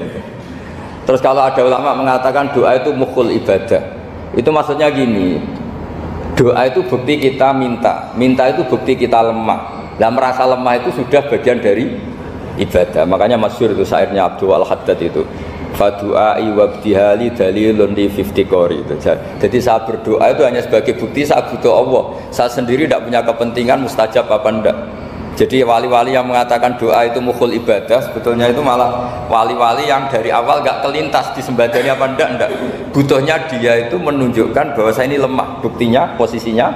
Terus kalau ada ulama mengatakan doa itu mukhul ibadah, itu maksudnya gini, doa itu bukti kita minta, minta itu bukti kita lemah. Dan merasa lemah itu sudah bagian dari ibadah. Makanya masyhur itu syairnya Abdul Al-Haddad itu, fadu'ai wabdihali dalilun li fiftikori itu. Jadi saya berdoa itu hanya sebagai bukti saya butuh Allah. Saya sendiri tidak punya kepentingan mustajab apa enggak. Jadi wali-wali yang mengatakan doa itu mukhul ibadah, sebetulnya itu malah wali-wali yang dari awal enggak kelintas disembadani apa enggak. Butuhnya dia itu menunjukkan bahwa saya ini lemah. Buktinya posisinya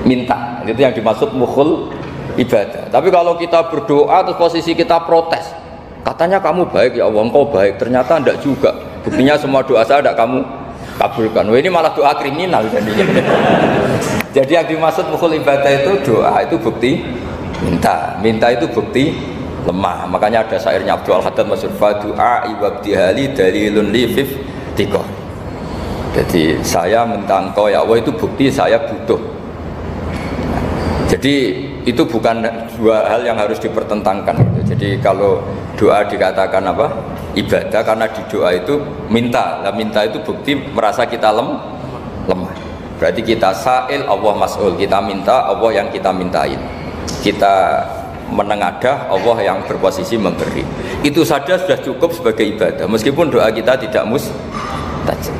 minta. Itu yang dimaksud mukhul ibadah. Tapi kalau kita berdoa terus posisi kita protes, katanya kamu baik ya Allah, engkau baik, ternyata enggak juga. Buktinya semua doa saya enggak kamu kabulkan. Wah, ini malah doa kriminal jadinya. Jadi yang dimaksud mukhul ibadah itu doa itu bukti minta, minta itu bukti lemah. Makanya ada syairnya Abdul Al-Haddad masyhur, fadu'a ibadihali dalilun li fiftikor. Jadi saya minta engkau ya Allah itu bukti saya butuh. Jadi itu bukan dua hal yang harus dipertentangkan. Jadi kalau doa dikatakan apa? Ibadah karena di doa itu minta. Nah, minta itu bukti merasa kita lemah. Berarti kita sa'il, Allah mas'ul. Kita minta, Allah yang kita mintain. Kita menengadah, Allah yang berposisi memberi. Itu saja sudah cukup sebagai ibadah. Meskipun doa kita tidak mustajab.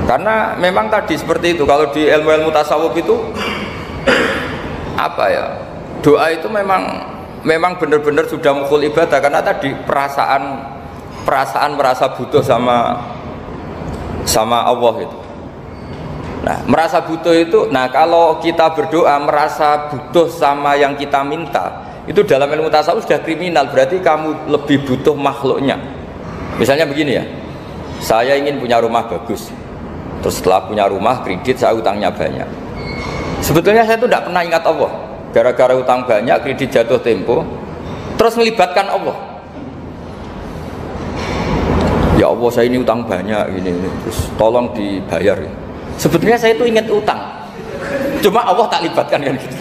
Karena memang tadi seperti itu. Kalau di ilmu-ilmu tasawuf itu apa ya, doa itu memang benar-benar sudah mukhul ibadah karena tadi perasaan merasa butuh sama Allah itu. Nah, merasa butuh itu, nah kalau kita berdoa merasa butuh sama yang kita minta, itu dalam ilmu tasawuf sudah kriminal. Berarti kamu lebih butuh makhluknya. Misalnya begini ya, saya ingin punya rumah bagus, terus setelah punya rumah kredit saya utangnya banyak. Sebetulnya saya itu tidak pernah ingat Allah. Gara-gara utang banyak, kredit jatuh tempo, terus melibatkan Allah. Ya Allah, saya ini utang banyak ini, terus tolong dibayar. Sebetulnya saya itu ingat utang, cuma Allah tak libatkan kan gitu.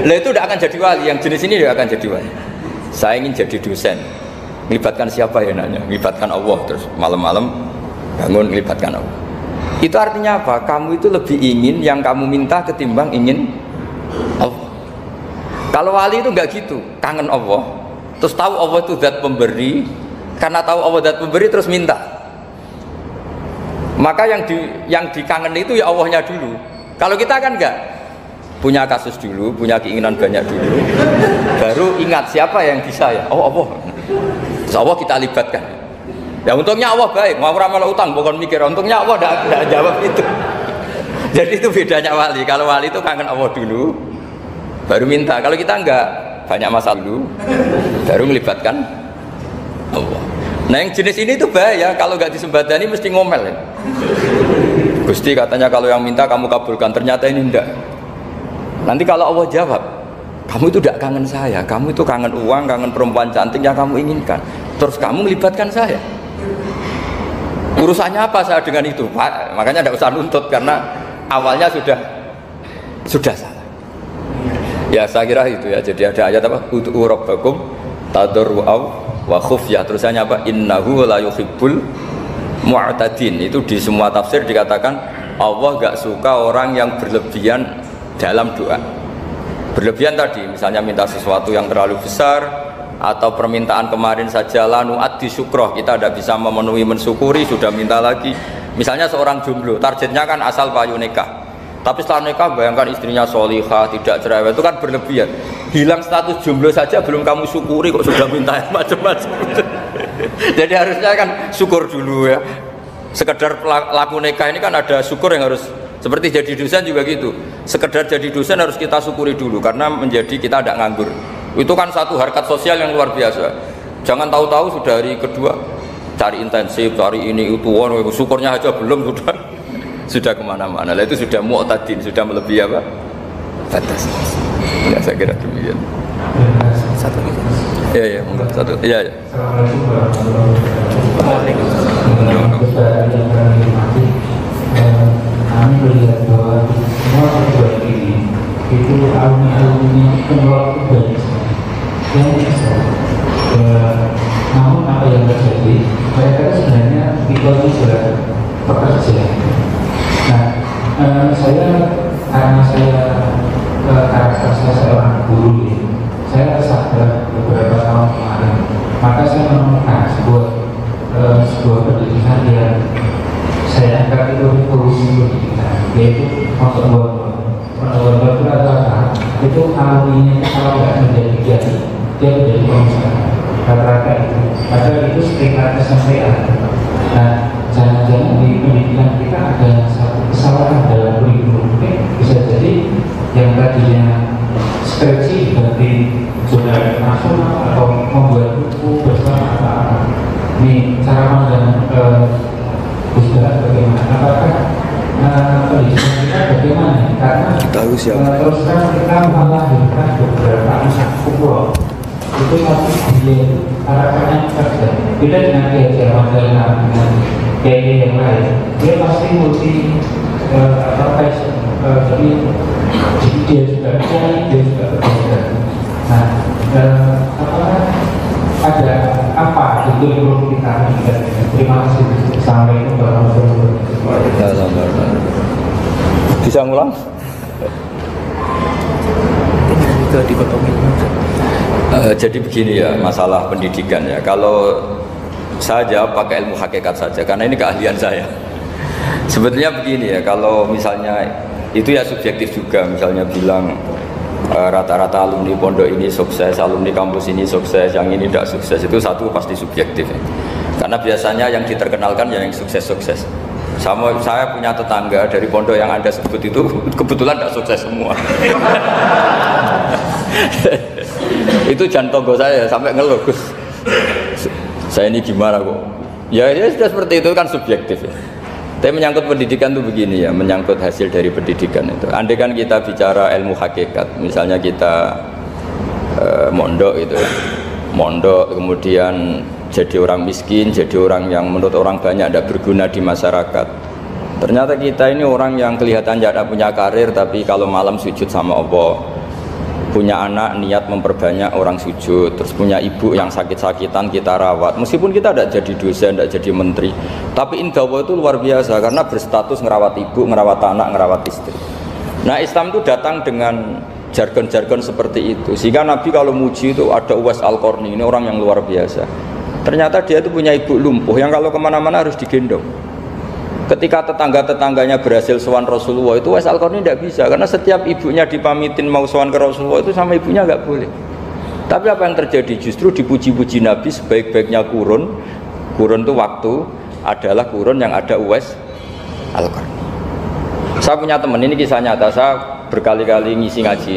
Lah itu tidak akan jadi wali. Yang jenis ini tidak akan jadi wali. Saya ingin jadi dosen, melibatkan siapa ya nanya? Melibatkan Allah, terus malam-malam bangun melibatkan Allah. Itu artinya apa? Kamu itu lebih ingin yang kamu minta ketimbang ingin Allah. Kalau wali itu enggak gitu, kangen Allah, terus tahu Allah itu zat pemberi, karena tahu Allah zat pemberi terus minta. Maka yang dikangen itu ya Allahnya dulu. Kalau kita kan enggak, punya kasus dulu, punya keinginan banyak dulu, baru ingat siapa yang bisa ya. Oh Allah, terus Allah kita libatkan. Ya untungnya Allah baik, mau ramal utang bukan mikir, untungnya Allah tidak jawab itu. Jadi itu bedanya wali. Kalau wali itu kangen Allah dulu, baru minta. Kalau kita enggak, banyak masalah dulu, baru melibatkan Allah. Nah yang jenis ini itu bahaya, kalau enggak disembadani mesti ngomel ya. Gusti katanya kalau yang minta kamu kabulkan, ternyata ini enggak. Nanti kalau Allah jawab, kamu itu tidak kangen saya, kamu itu kangen uang, kangen perempuan cantik yang kamu inginkan, terus kamu melibatkan saya. Urusannya apa saya dengan itu? Pak, makanya tidak usah nuntut karena awalnya sudah salah. Ya saya kira itu ya. Jadi ada ayat apa? Ud'u rabbakum tadarru'aw wa khufyah. Terusannya apa? Innahu la yuhibbul mu'tadin. Itu di semua tafsir dikatakan Allah enggak suka orang yang berlebihan dalam doa. Berlebihan tadi misalnya minta sesuatu yang terlalu besar, atau permintaan kemarin saja lanu addi syukroh, kita tidak bisa memenuhi mensyukuri, sudah minta lagi. Misalnya seorang jomblo, targetnya kan asal payu nikah, tapi setelah nikah bayangkan istrinya solihah, tidak cerewet, itu kan berlebihan. Hilang status jomblo saja belum kamu syukuri kok sudah minta macam-macam. Jadi harusnya kan syukur dulu ya. Sekedar laku nikah ini kan ada syukur yang harus, seperti jadi dosen juga gitu. Sekedar jadi dosen harus kita syukuri dulu karena menjadi kita tidak nganggur. Itu kan satu harkat sosial yang luar biasa. Jangan tahu-tahu sudah hari kedua cari intensif, cari ini itu, syukurnya aja belum sudah kemana-mana. Lah itu sudah mu'tadin, sudah melebihi apa? Batas. Ya saya kira demikian. Satu lagi. Iya, satu. Iya. Assalamualaikum warahmatullahi wabarakatuh. Kami melihat bahwa semua perubahan ini itu alumni-alumni penolak perubahan yang bisa. Namun apa yang terjadi, mereka sebenarnya itu sudah pekerja. Nah, karena saya karakter saya seorang guru ini, saya tersadar beberapa tahun kemarin, maka saya menemukan sebuah pendidikan yang saya anggap itu revolusi pendidikan, yaitu pengetahuan itu adalah itu alumninya kalau nggak menjadi jadi dia menjadi pengusaha rata-rata itu, padahal itu sekitar kesampaian. Nah, jangan-jangan di pendidikan kita ada satu kesalahan dalam kurikulum. Bisa jadi yang tadinya skripsi berarti sudah nasional atau membuat buku bersama apa-apa. Ini cara pandang Ustaz bagaimana? Apakah pendidikan kita bagaimana? Karena terus terang kita melahirkan beberapa anak pukul itu tapi dia harapannya kerja. Beda dengan dia Jerman dengan gaya yang lain. Dia pasti multi jadi dia juga cari, dia juga bekerja. Nah, apakah ada apa itu yang perlu kita lihat? Terima kasih. Assalamualaikum warahmatullahi wabarakatuh. Bisa ngulang? Jadi begini ya masalah pendidikan ya. Kalau saya jawab pakai ilmu hakikat saja karena ini keahlian saya. Sebetulnya begini ya, kalau misalnya itu ya subjektif juga, misalnya bilang rata-rata alumni pondok ini sukses, alumni kampus ini sukses, yang ini tidak sukses, itu satu pasti subjektif ya. Karena biasanya yang diterkenalkan yang sukses-sukses. Saya punya tetangga dari pondok yang Anda sebut itu kebetulan tidak sukses semua. Itu jantogo saya sampai ngeluh, Gus, saya ini gimana kok? Ya sudah seperti itu kan subjektif ya. Tapi menyangkut pendidikan itu begini ya, menyangkut hasil dari pendidikan itu. Andai kan kita bicara ilmu hakikat, misalnya kita mondok itu, mondok kemudian jadi orang miskin, jadi orang yang menurut orang banyak tidak berguna di masyarakat. Ternyata kita ini orang yang kelihatan tidak punya karir, tapi kalau malam sujud sama Allah. Punya anak niat memperbanyak orang sujud, terus punya ibu yang sakit-sakitan kita rawat, meskipun kita tidak jadi dosen, tidak jadi menteri, tapi indah Allah itu luar biasa karena berstatus ngerawat ibu, ngerawat anak, ngerawat istri. Nah, Islam itu datang dengan jargon-jargon seperti itu, sehingga Nabi kalau muji itu ada Uwais Al-Qarni, ini orang yang luar biasa. Ternyata dia itu punya ibu lumpuh yang kalau kemana-mana harus digendong. Ketika tetangga-tetangganya berhasil sowan Rasulullah, itu Uwais Al-Qarni tidak bisa, karena setiap ibunya dipamitin mau sowan ke Rasulullah itu sama ibunya nggak boleh. Tapi apa yang terjadi? Justru dipuji-puji Nabi sebaik-baiknya kurun itu waktu adalah kurun yang ada Uwais Al-Qarni. Saya punya teman, ini kisah nyata, saya berkali-kali ngisi ngaji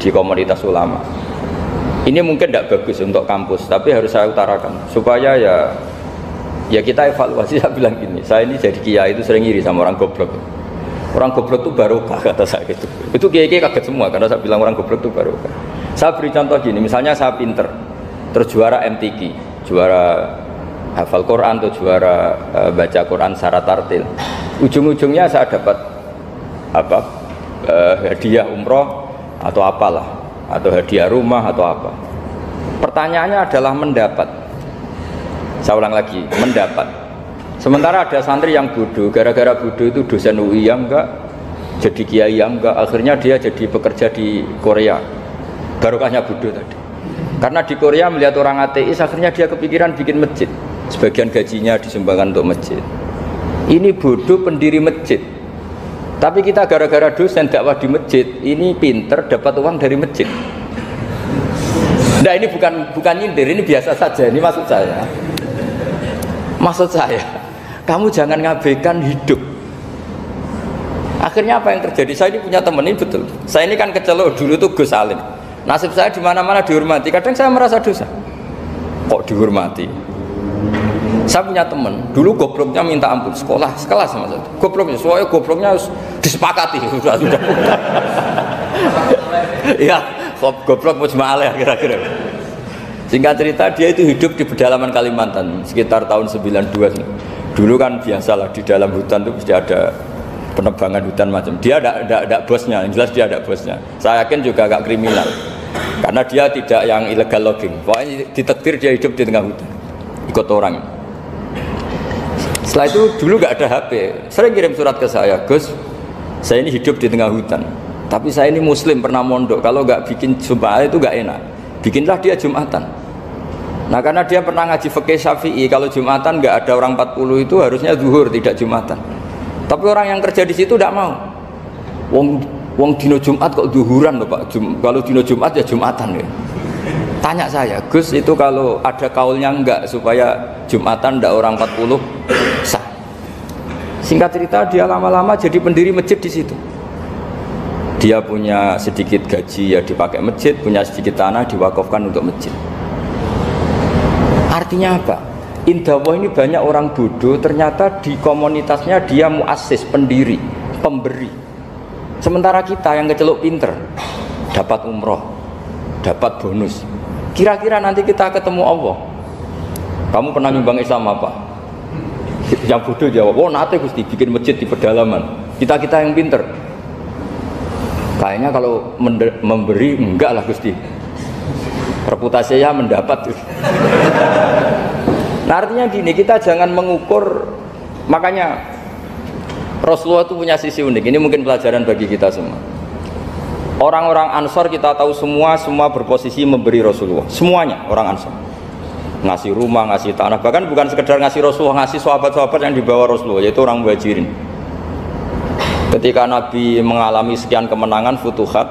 di komunitas ulama. Ini mungkin tidak bagus untuk kampus, tapi harus saya utarakan supaya ya kita evaluasi. Saya bilang gini, saya ini jadi kiai itu sering iri sama orang goblok. Orang goblok itu barokah kata saya gitu. Itu kiai-kiai kaget semua karena saya bilang orang goblok itu barokah. Saya beri contoh gini, misalnya saya pinter, terus juara MTQ, juara hafal Quran atau juara baca Quran secara tartil. Ujung-ujungnya saya dapat hadiah umroh atau apalah, atau hadiah rumah atau apa. Pertanyaannya adalah mendapat. Saya ulang lagi, mendapat. Sementara ada santri yang bodoh, gara-gara bodoh itu dosen UI yang enggak, jadi kiai yang enggak, akhirnya dia jadi bekerja di Korea. Barokahnya bodoh tadi. Karena di Korea melihat orang ateis, akhirnya dia kepikiran bikin masjid. Sebagian gajinya disumbangkan untuk masjid. Ini bodoh pendiri masjid. Tapi kita gara-gara dosen dakwah di masjid, ini pinter dapat uang dari masjid. Nah ini bukan nyindir, ini biasa saja. Ini maksud saya. Maksud saya, kamu jangan ngabaikan hidup. Akhirnya apa yang terjadi? Saya ini punya teman, ini betul. Saya ini kan kecelok dulu tuh Gus Salim. Nasib saya di mana-mana dihormati. Kadang saya merasa dosa. Kok dihormati? Saya punya teman, dulu gobloknya minta ampun, sekolah sekelas sama saya. Gobloknya, soalnya gobloknya harus disepakati sudah. Iya, goblok mujma'alah kira-kira. Singkat cerita, dia itu hidup di pedalaman Kalimantan sekitar tahun 92. Dulu kan biasalah di dalam hutan itu pasti ada penebangan hutan macam. Dia ada bosnya, yang jelas dia ada bosnya. Saya yakin juga agak kriminal. Karena dia tidak yang illegal logging. Pokoknya ditakdir dia hidup di tengah hutan. Ikut orang. Setelah itu dulu gak ada HP. Sering kirim surat ke saya, Gus, saya ini hidup di tengah hutan. Tapi saya ini muslim, pernah mondok. Kalau gak bikin Jumat itu gak enak. Bikinlah dia Jumatan. Nah karena dia pernah ngaji fikih Syafi'i, kalau Jumatan gak ada orang 40 itu harusnya zuhur, tidak Jumatan. Tapi orang yang kerja di situ tidak mau. Wong dino Jumat kok zuhuran loh Pak. Kalau dino Jumat ya Jumatan ya. Tanya saya, Gus itu kalau ada kaulnya enggak supaya Jumatan ndak orang 40 sah. Singkat cerita dia lama-lama jadi pendiri masjid di situ. Dia punya sedikit gaji ya dipakai masjid, punya sedikit tanah diwakafkan untuk masjid. Artinya apa? Indawah ini banyak orang bodoh, ternyata di komunitasnya dia muassis, pendiri, pemberi. Sementara kita yang kecelok pinter, dapat umroh, dapat bonus. Kira-kira nanti kita ketemu Allah, kamu pernah nyumbang Islam apa? Yang bodoh jawab, oh nanti Gusti bikin masjid di pedalaman. Kita yang pinter, kayaknya kalau memberi enggak lah Gusti, reputasinya mendapat. Nah artinya gini, kita jangan mengukur. Makanya Rasulullah itu punya sisi unik. Ini mungkin pelajaran bagi kita semua. Orang-orang Ansor kita tahu semua berposisi memberi Rasulullah. Semuanya orang Ansor ngasih rumah, ngasih tanah. Bahkan bukan sekedar ngasih Rasulullah, ngasih sahabat-sahabat yang dibawa Rasulullah, yaitu orang Muhajirin. Ketika Nabi mengalami sekian kemenangan, futuhat,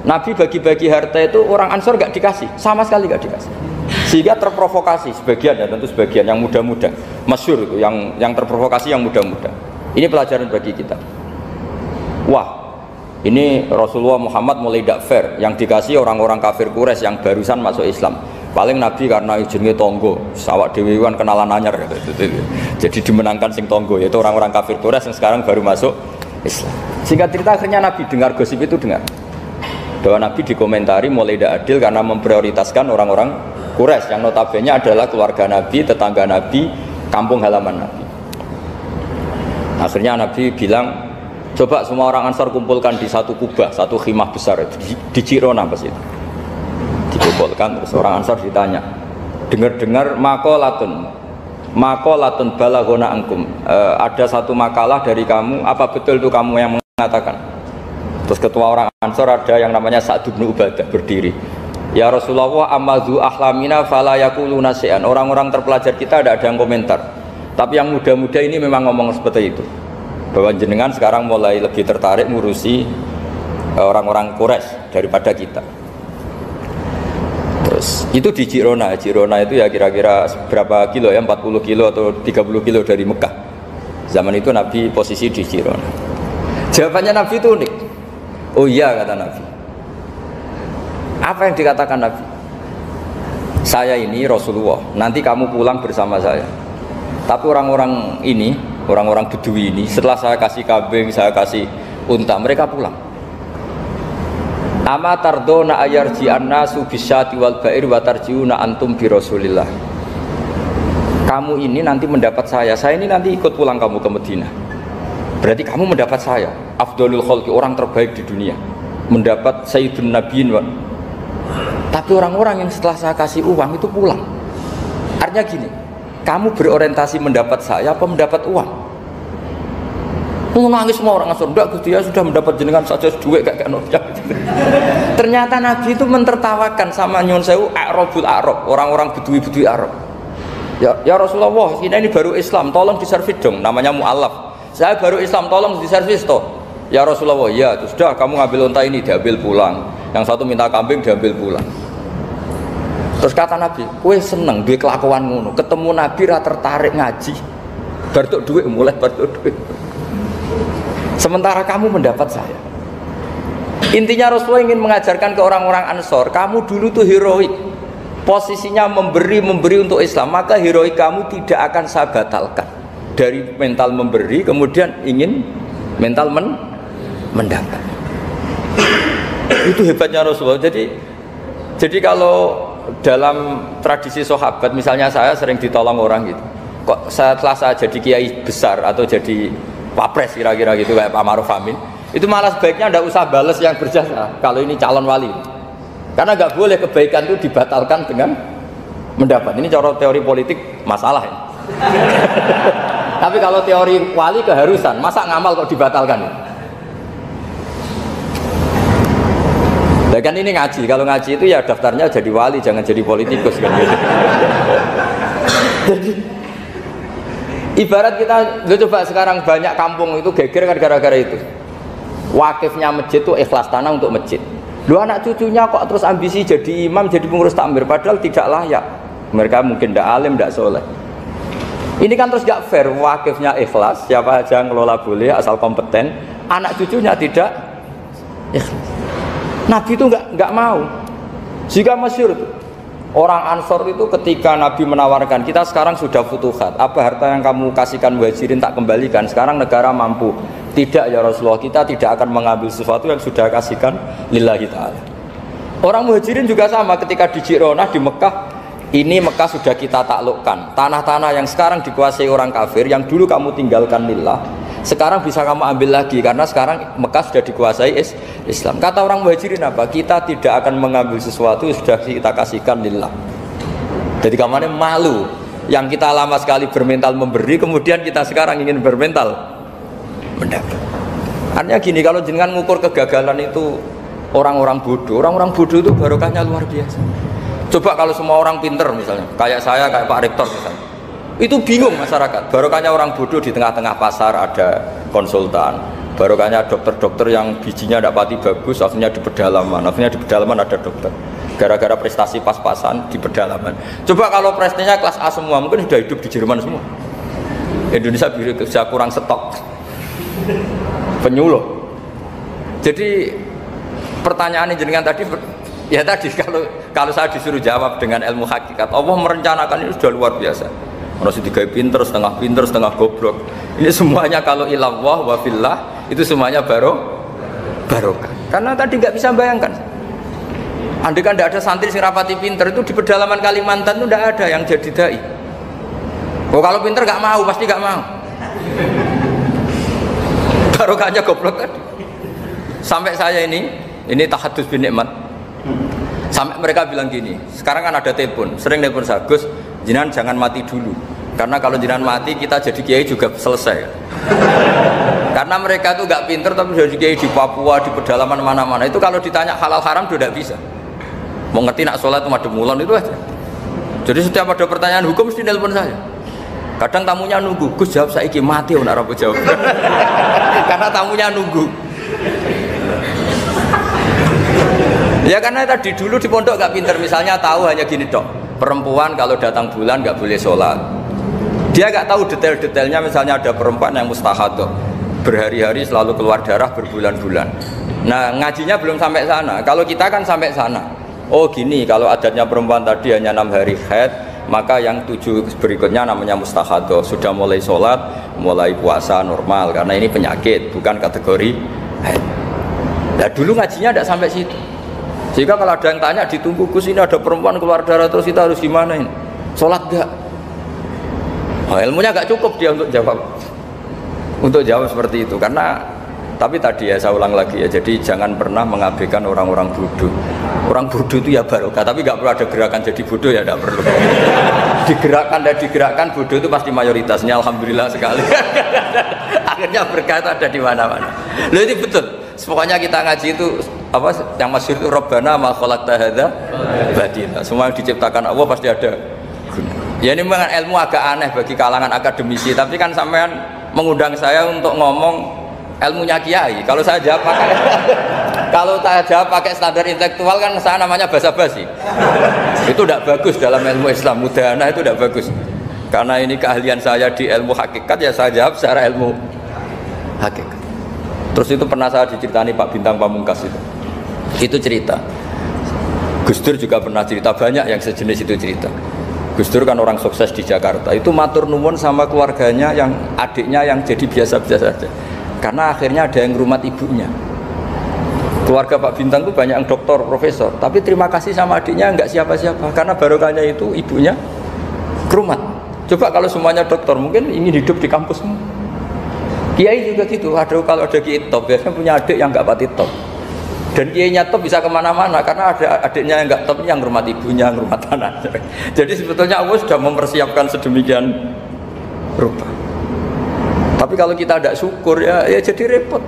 Nabi bagi-bagi harta itu orang Ansor gak dikasih, sama sekali gak dikasih. Sehingga terprovokasi sebagian, dan tentu sebagian yang muda-muda, masyhur itu, yang terprovokasi yang muda-muda. Ini pelajaran bagi kita. Wah, ini Rasulullah Muhammad mulai tidak fair, yang dikasih orang-orang kafir Quraisy yang barusan masuk Islam. Paling Nabi karena izinnya tonggo, sawak dewi kan kenalan anyar gitu. Jadi dimenangkan sing tonggo, yaitu orang-orang kafir Quraisy yang sekarang baru masuk Islam. Singkat cerita akhirnya Nabi dengar gosip itu, bahwa Nabi dikomentari mulai tidak adil karena memprioritaskan orang-orang Quraisy yang notabene adalah keluarga Nabi, tetangga Nabi, kampung halaman Nabi. Akhirnya Nabi bilang, coba semua orang Ansar kumpulkan di satu kubah, satu khimah besar di Jirona pas itu. Dikumpulkan, terus orang Ansar ditanya, dengar-dengar makolatun balagona angkum, ada satu makalah dari kamu, apa betul itu kamu yang mengatakan? Terus ketua orang Ansar ada yang namanya Sa'd bin Ubadah berdiri. Ya Rasulullah, amadzu ahlamina fala yaquluna syai'an. Orang-orang terpelajar kita ada yang komentar. Tapi yang muda-muda ini memang ngomong seperti itu. Bahwa jenengan sekarang mulai lebih tertarik ngurusi orang-orang Quraisy daripada kita. Terus itu di Jirona. Jirona itu ya kira-kira berapa kilo ya? 40 kilo atau 30 kilo dari Mekah. Zaman itu Nabi posisi di Jirona. Jawabannya Nabi itu unik. Oh iya, kata Nabi. Apa yang dikatakan Nabi? Saya ini Rasulullah, nanti kamu pulang bersama saya. Tapi orang-orang ini, orang-orang Bedui ini, setelah saya kasih kambing, saya kasih unta, mereka pulang. Ama tardona ayarji'an nasu bisyati wal ba'ir wa tarji'una antum bi Rasulillah. Kamu ini nanti mendapat saya ini nanti ikut pulang kamu ke Madinah. Berarti kamu mendapat saya, afdalul khalqi, orang terbaik di dunia. Mendapat sayyidun nabiyyin. Tapi orang-orang yang setelah saya kasih uang itu pulang. Artinya gini, kamu berorientasi mendapat saya apa mendapat uang? Nangis semua orang Ansor, enggak Gusti ya sudah mendapat jenengan saja duit gak nurja. Ternyata Nabi itu mentertawakan sama nyun sewu Arabul Arab, orang-orang bedui-bedui Arab. Ya Rasulullah, ini baru Islam, tolong diservis dong, namanya mu'alaf. Saya baru Islam, tolong diservis toh. Ya Rasulullah, ya sudah kamu ngambil unta ini diambil pulang. Yang satu minta kambing diambil pulang. Terus kata Nabi, kowe seneng duwe kelakuan ngono, ketemu Nabi ra tertarik ngaji. Bar tok duit mulai bar tok duit. Sementara kamu mendapat saya. Intinya Rasulullah ingin mengajarkan ke orang-orang Ansor, kamu dulu tuh heroik. Posisinya memberi untuk Islam, maka heroik kamu tidak akan saya batalkan. Dari mental memberi kemudian ingin mental mendapat. Itu hebatnya Rasulullah. Jadi kalau dalam tradisi sahabat, misalnya saya sering ditolong orang gitu. Kok setelah saya jadi kiai besar atau jadi wapres kira-kira gitu kayak Pak Maruf Amin, itu malah sebaiknya tidak usah balas yang berjasa kalau ini calon wali, karena nggak boleh kebaikan itu dibatalkan dengan mendapat. Ini cara teori politik masalah ya. Tapi kalau teori wali keharusan, masa ngamal kok dibatalkan? Nah, kan ini ngaji, kalau ngaji itu ya daftarnya jadi wali, jangan jadi politikus kan gitu. Jadi ibarat kita, coba sekarang banyak kampung itu geger kan gara-gara itu. Wakifnya masjid itu ikhlas tanah untuk masjid. Lu anak cucunya kok terus ambisi jadi imam, jadi pengurus takmir, padahal tidak layak. Mereka mungkin tidak alim, tidak soleh. Ini kan terus gak fair. Wakifnya ikhlas, siapa aja ngelola boleh asal kompeten. Anak cucunya tidak ikhlas. Nabi itu nggak mau. Jika masyhur itu orang Ansor itu ketika Nabi menawarkan, kita sekarang sudah futuhat, apa harta yang kamu kasihkan muhajirin tak kembalikan, sekarang negara mampu. Tidak ya Rasulullah, kita tidak akan mengambil sesuatu yang sudah kasihkan lillahi ta'ala. Orang muhajirin juga sama, ketika di Ji'ronah di Mekah, ini Mekah sudah kita taklukkan, tanah-tanah yang sekarang dikuasai orang kafir, yang dulu kamu tinggalkan lillah, sekarang bisa kamu ambil lagi, karena sekarang Mekah sudah dikuasai Islam. Kata orang muhajirin apa? Kita tidak akan mengambil sesuatu yang sudah kita kasihkan lillah. Jadi kamarnya malu, yang kita lama sekali bermental memberi, kemudian kita sekarang ingin bermental mendapat. Artinya gini, kalau jenengan ngukur kegagalan itu orang-orang bodoh itu barokahnya luar biasa. Coba kalau semua orang pinter misalnya, kayak saya, kayak Pak Rektor misalnya, itu bingung masyarakat. Barokahnya orang bodoh di tengah-tengah pasar ada konsultan, barokahnya dokter-dokter yang bijinya tidak pati bagus, akhirnya di pedalaman ada dokter. Gara-gara prestasi pas-pasan di pedalaman. Coba kalau prestasinya kelas A semua, mungkin sudah hidup di Jerman semua. Indonesia bisa kurang stok penyuluh. Jadi pertanyaan jenengan tadi, ya tadi kalau saya disuruh jawab dengan ilmu hakikat, Allah merencanakan ini sudah luar biasa. Harus digawe pinter, setengah goblok. Ini semuanya kalau ilallah wa fillah, itu semuanya barokah. Karena tadi nggak bisa bayangkan. Andai kan tidak ada santri sing rapati pinter, itu di pedalaman Kalimantan itu tidak ada yang jadi dai. Oh kalau pinter nggak mau, pasti nggak mau. Barokahnya goblok kan. Sampai saya ini tahadus bin nikmat. Sampai mereka bilang gini, sekarang kan ada telepon, sering telepon saya, Gus, jenengan jangan mati dulu, karena kalau jenengan mati kita jadi kiai juga selesai. Karena mereka itu gak pinter tapi jadi kiai di Papua, di pedalaman mana-mana, itu kalau ditanya halal haram itu tidak bisa. Mau ngerti nak sholat itu madem mulon itu aja. Jadi setiap ada pertanyaan hukum mesti telepon saya. Kadang tamunya nunggu, Gus jawab saiki mati ora apa jawab. Karena tamunya nunggu. Ya karena tadi dulu di pondok gak pinter, misalnya tahu hanya gini dok, perempuan kalau datang bulan gak boleh sholat. Dia gak tahu detail-detailnya, misalnya ada perempuan yang mustahadah, berhari-hari selalu keluar darah berbulan-bulan. Nah ngajinya belum sampai sana, kalau kita kan sampai sana. Oh gini, kalau adatnya perempuan tadi hanya 6 hari haid, maka yang 7 berikutnya namanya mustahadah, sudah mulai sholat, mulai puasa normal, karena ini penyakit, bukan kategori haid. Nah dulu ngajinya tidak sampai situ. Jika kalau ada yang tanya ditunggu, Gus ini ada perempuan keluar darah terus kita harus gimana ini? Sholat gak? Oh, ilmunya gak cukup dia untuk jawab seperti itu. Karena tapi tadi ya saya ulang lagi ya, jadi jangan pernah mengabaikan orang-orang bodoh. Orang bodoh itu ya barokah, tapi gak perlu ada gerakan jadi bodoh ya, tidak perlu. digerakkan dan digerakkan, bodoh itu pasti mayoritasnya. Alhamdulillah sekali. Akhirnya berkah itu ada di mana-mana. Loh itu betul. Pokoknya kita ngaji itu apa yang masyhur itu Rabbana ma khalaqta hadza batila. Semua yang diciptakan Allah pasti ada guna. Ya ini memang ilmu agak aneh bagi kalangan akademisi, tapi kan sampean mengundang saya untuk ngomong ilmunya kiai. Kalau saya jawab pakai standar intelektual kan saya namanya basa-basi. Itu tidak bagus dalam ilmu Islam. Mudahana itu tidak bagus. Karena ini keahlian saya di ilmu hakikat, ya saya jawab secara ilmu hakikat. Terus itu pernah saya diceritani Pak Bintang Pamungkas itu. Itu cerita. Gus Dur juga pernah cerita, banyak yang sejenis itu cerita. Gus Dur kan orang sukses di Jakarta. Itu matur nuwun sama keluarganya yang adiknya yang jadi biasa-biasa saja. Karena akhirnya ada yang ngrumat ibunya. Keluarga Pak Bintang itu banyak yang doktor, profesor. Tapi terima kasih sama adiknya enggak siapa-siapa. Karena barokahnya itu ibunya ngrumat. Coba kalau semuanya dokter, mungkin ingin hidup di kampusmu. Kiai juga gitu. Aduh, kalau ada kiai top, biasanya punya adik yang enggak pati top. Dan kiainya top bisa kemana-mana karena ada adiknya yang enggak top yang ngrumat ibunya, ngrumat anak. Jadi sebetulnya Allah sudah mempersiapkan sedemikian rupa. Tapi kalau kita tidak syukur ya jadi repot.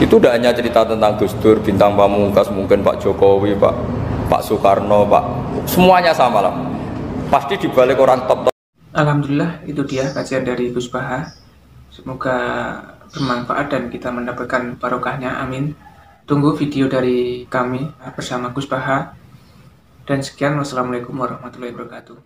Itu tidak hanya cerita tentang Gus Dur, Bintang Pamungkas, mungkin Pak Jokowi, Pak Soekarno, semuanya sama lah. Pasti dibalik orang top. Alhamdulillah itu dia kajian dari Gus Baha. Semoga bermanfaat dan kita mendapatkan barokahnya. Amin. Tunggu video dari kami bersama Gus Baha. Dan sekian, wassalamualaikum warahmatullahi wabarakatuh.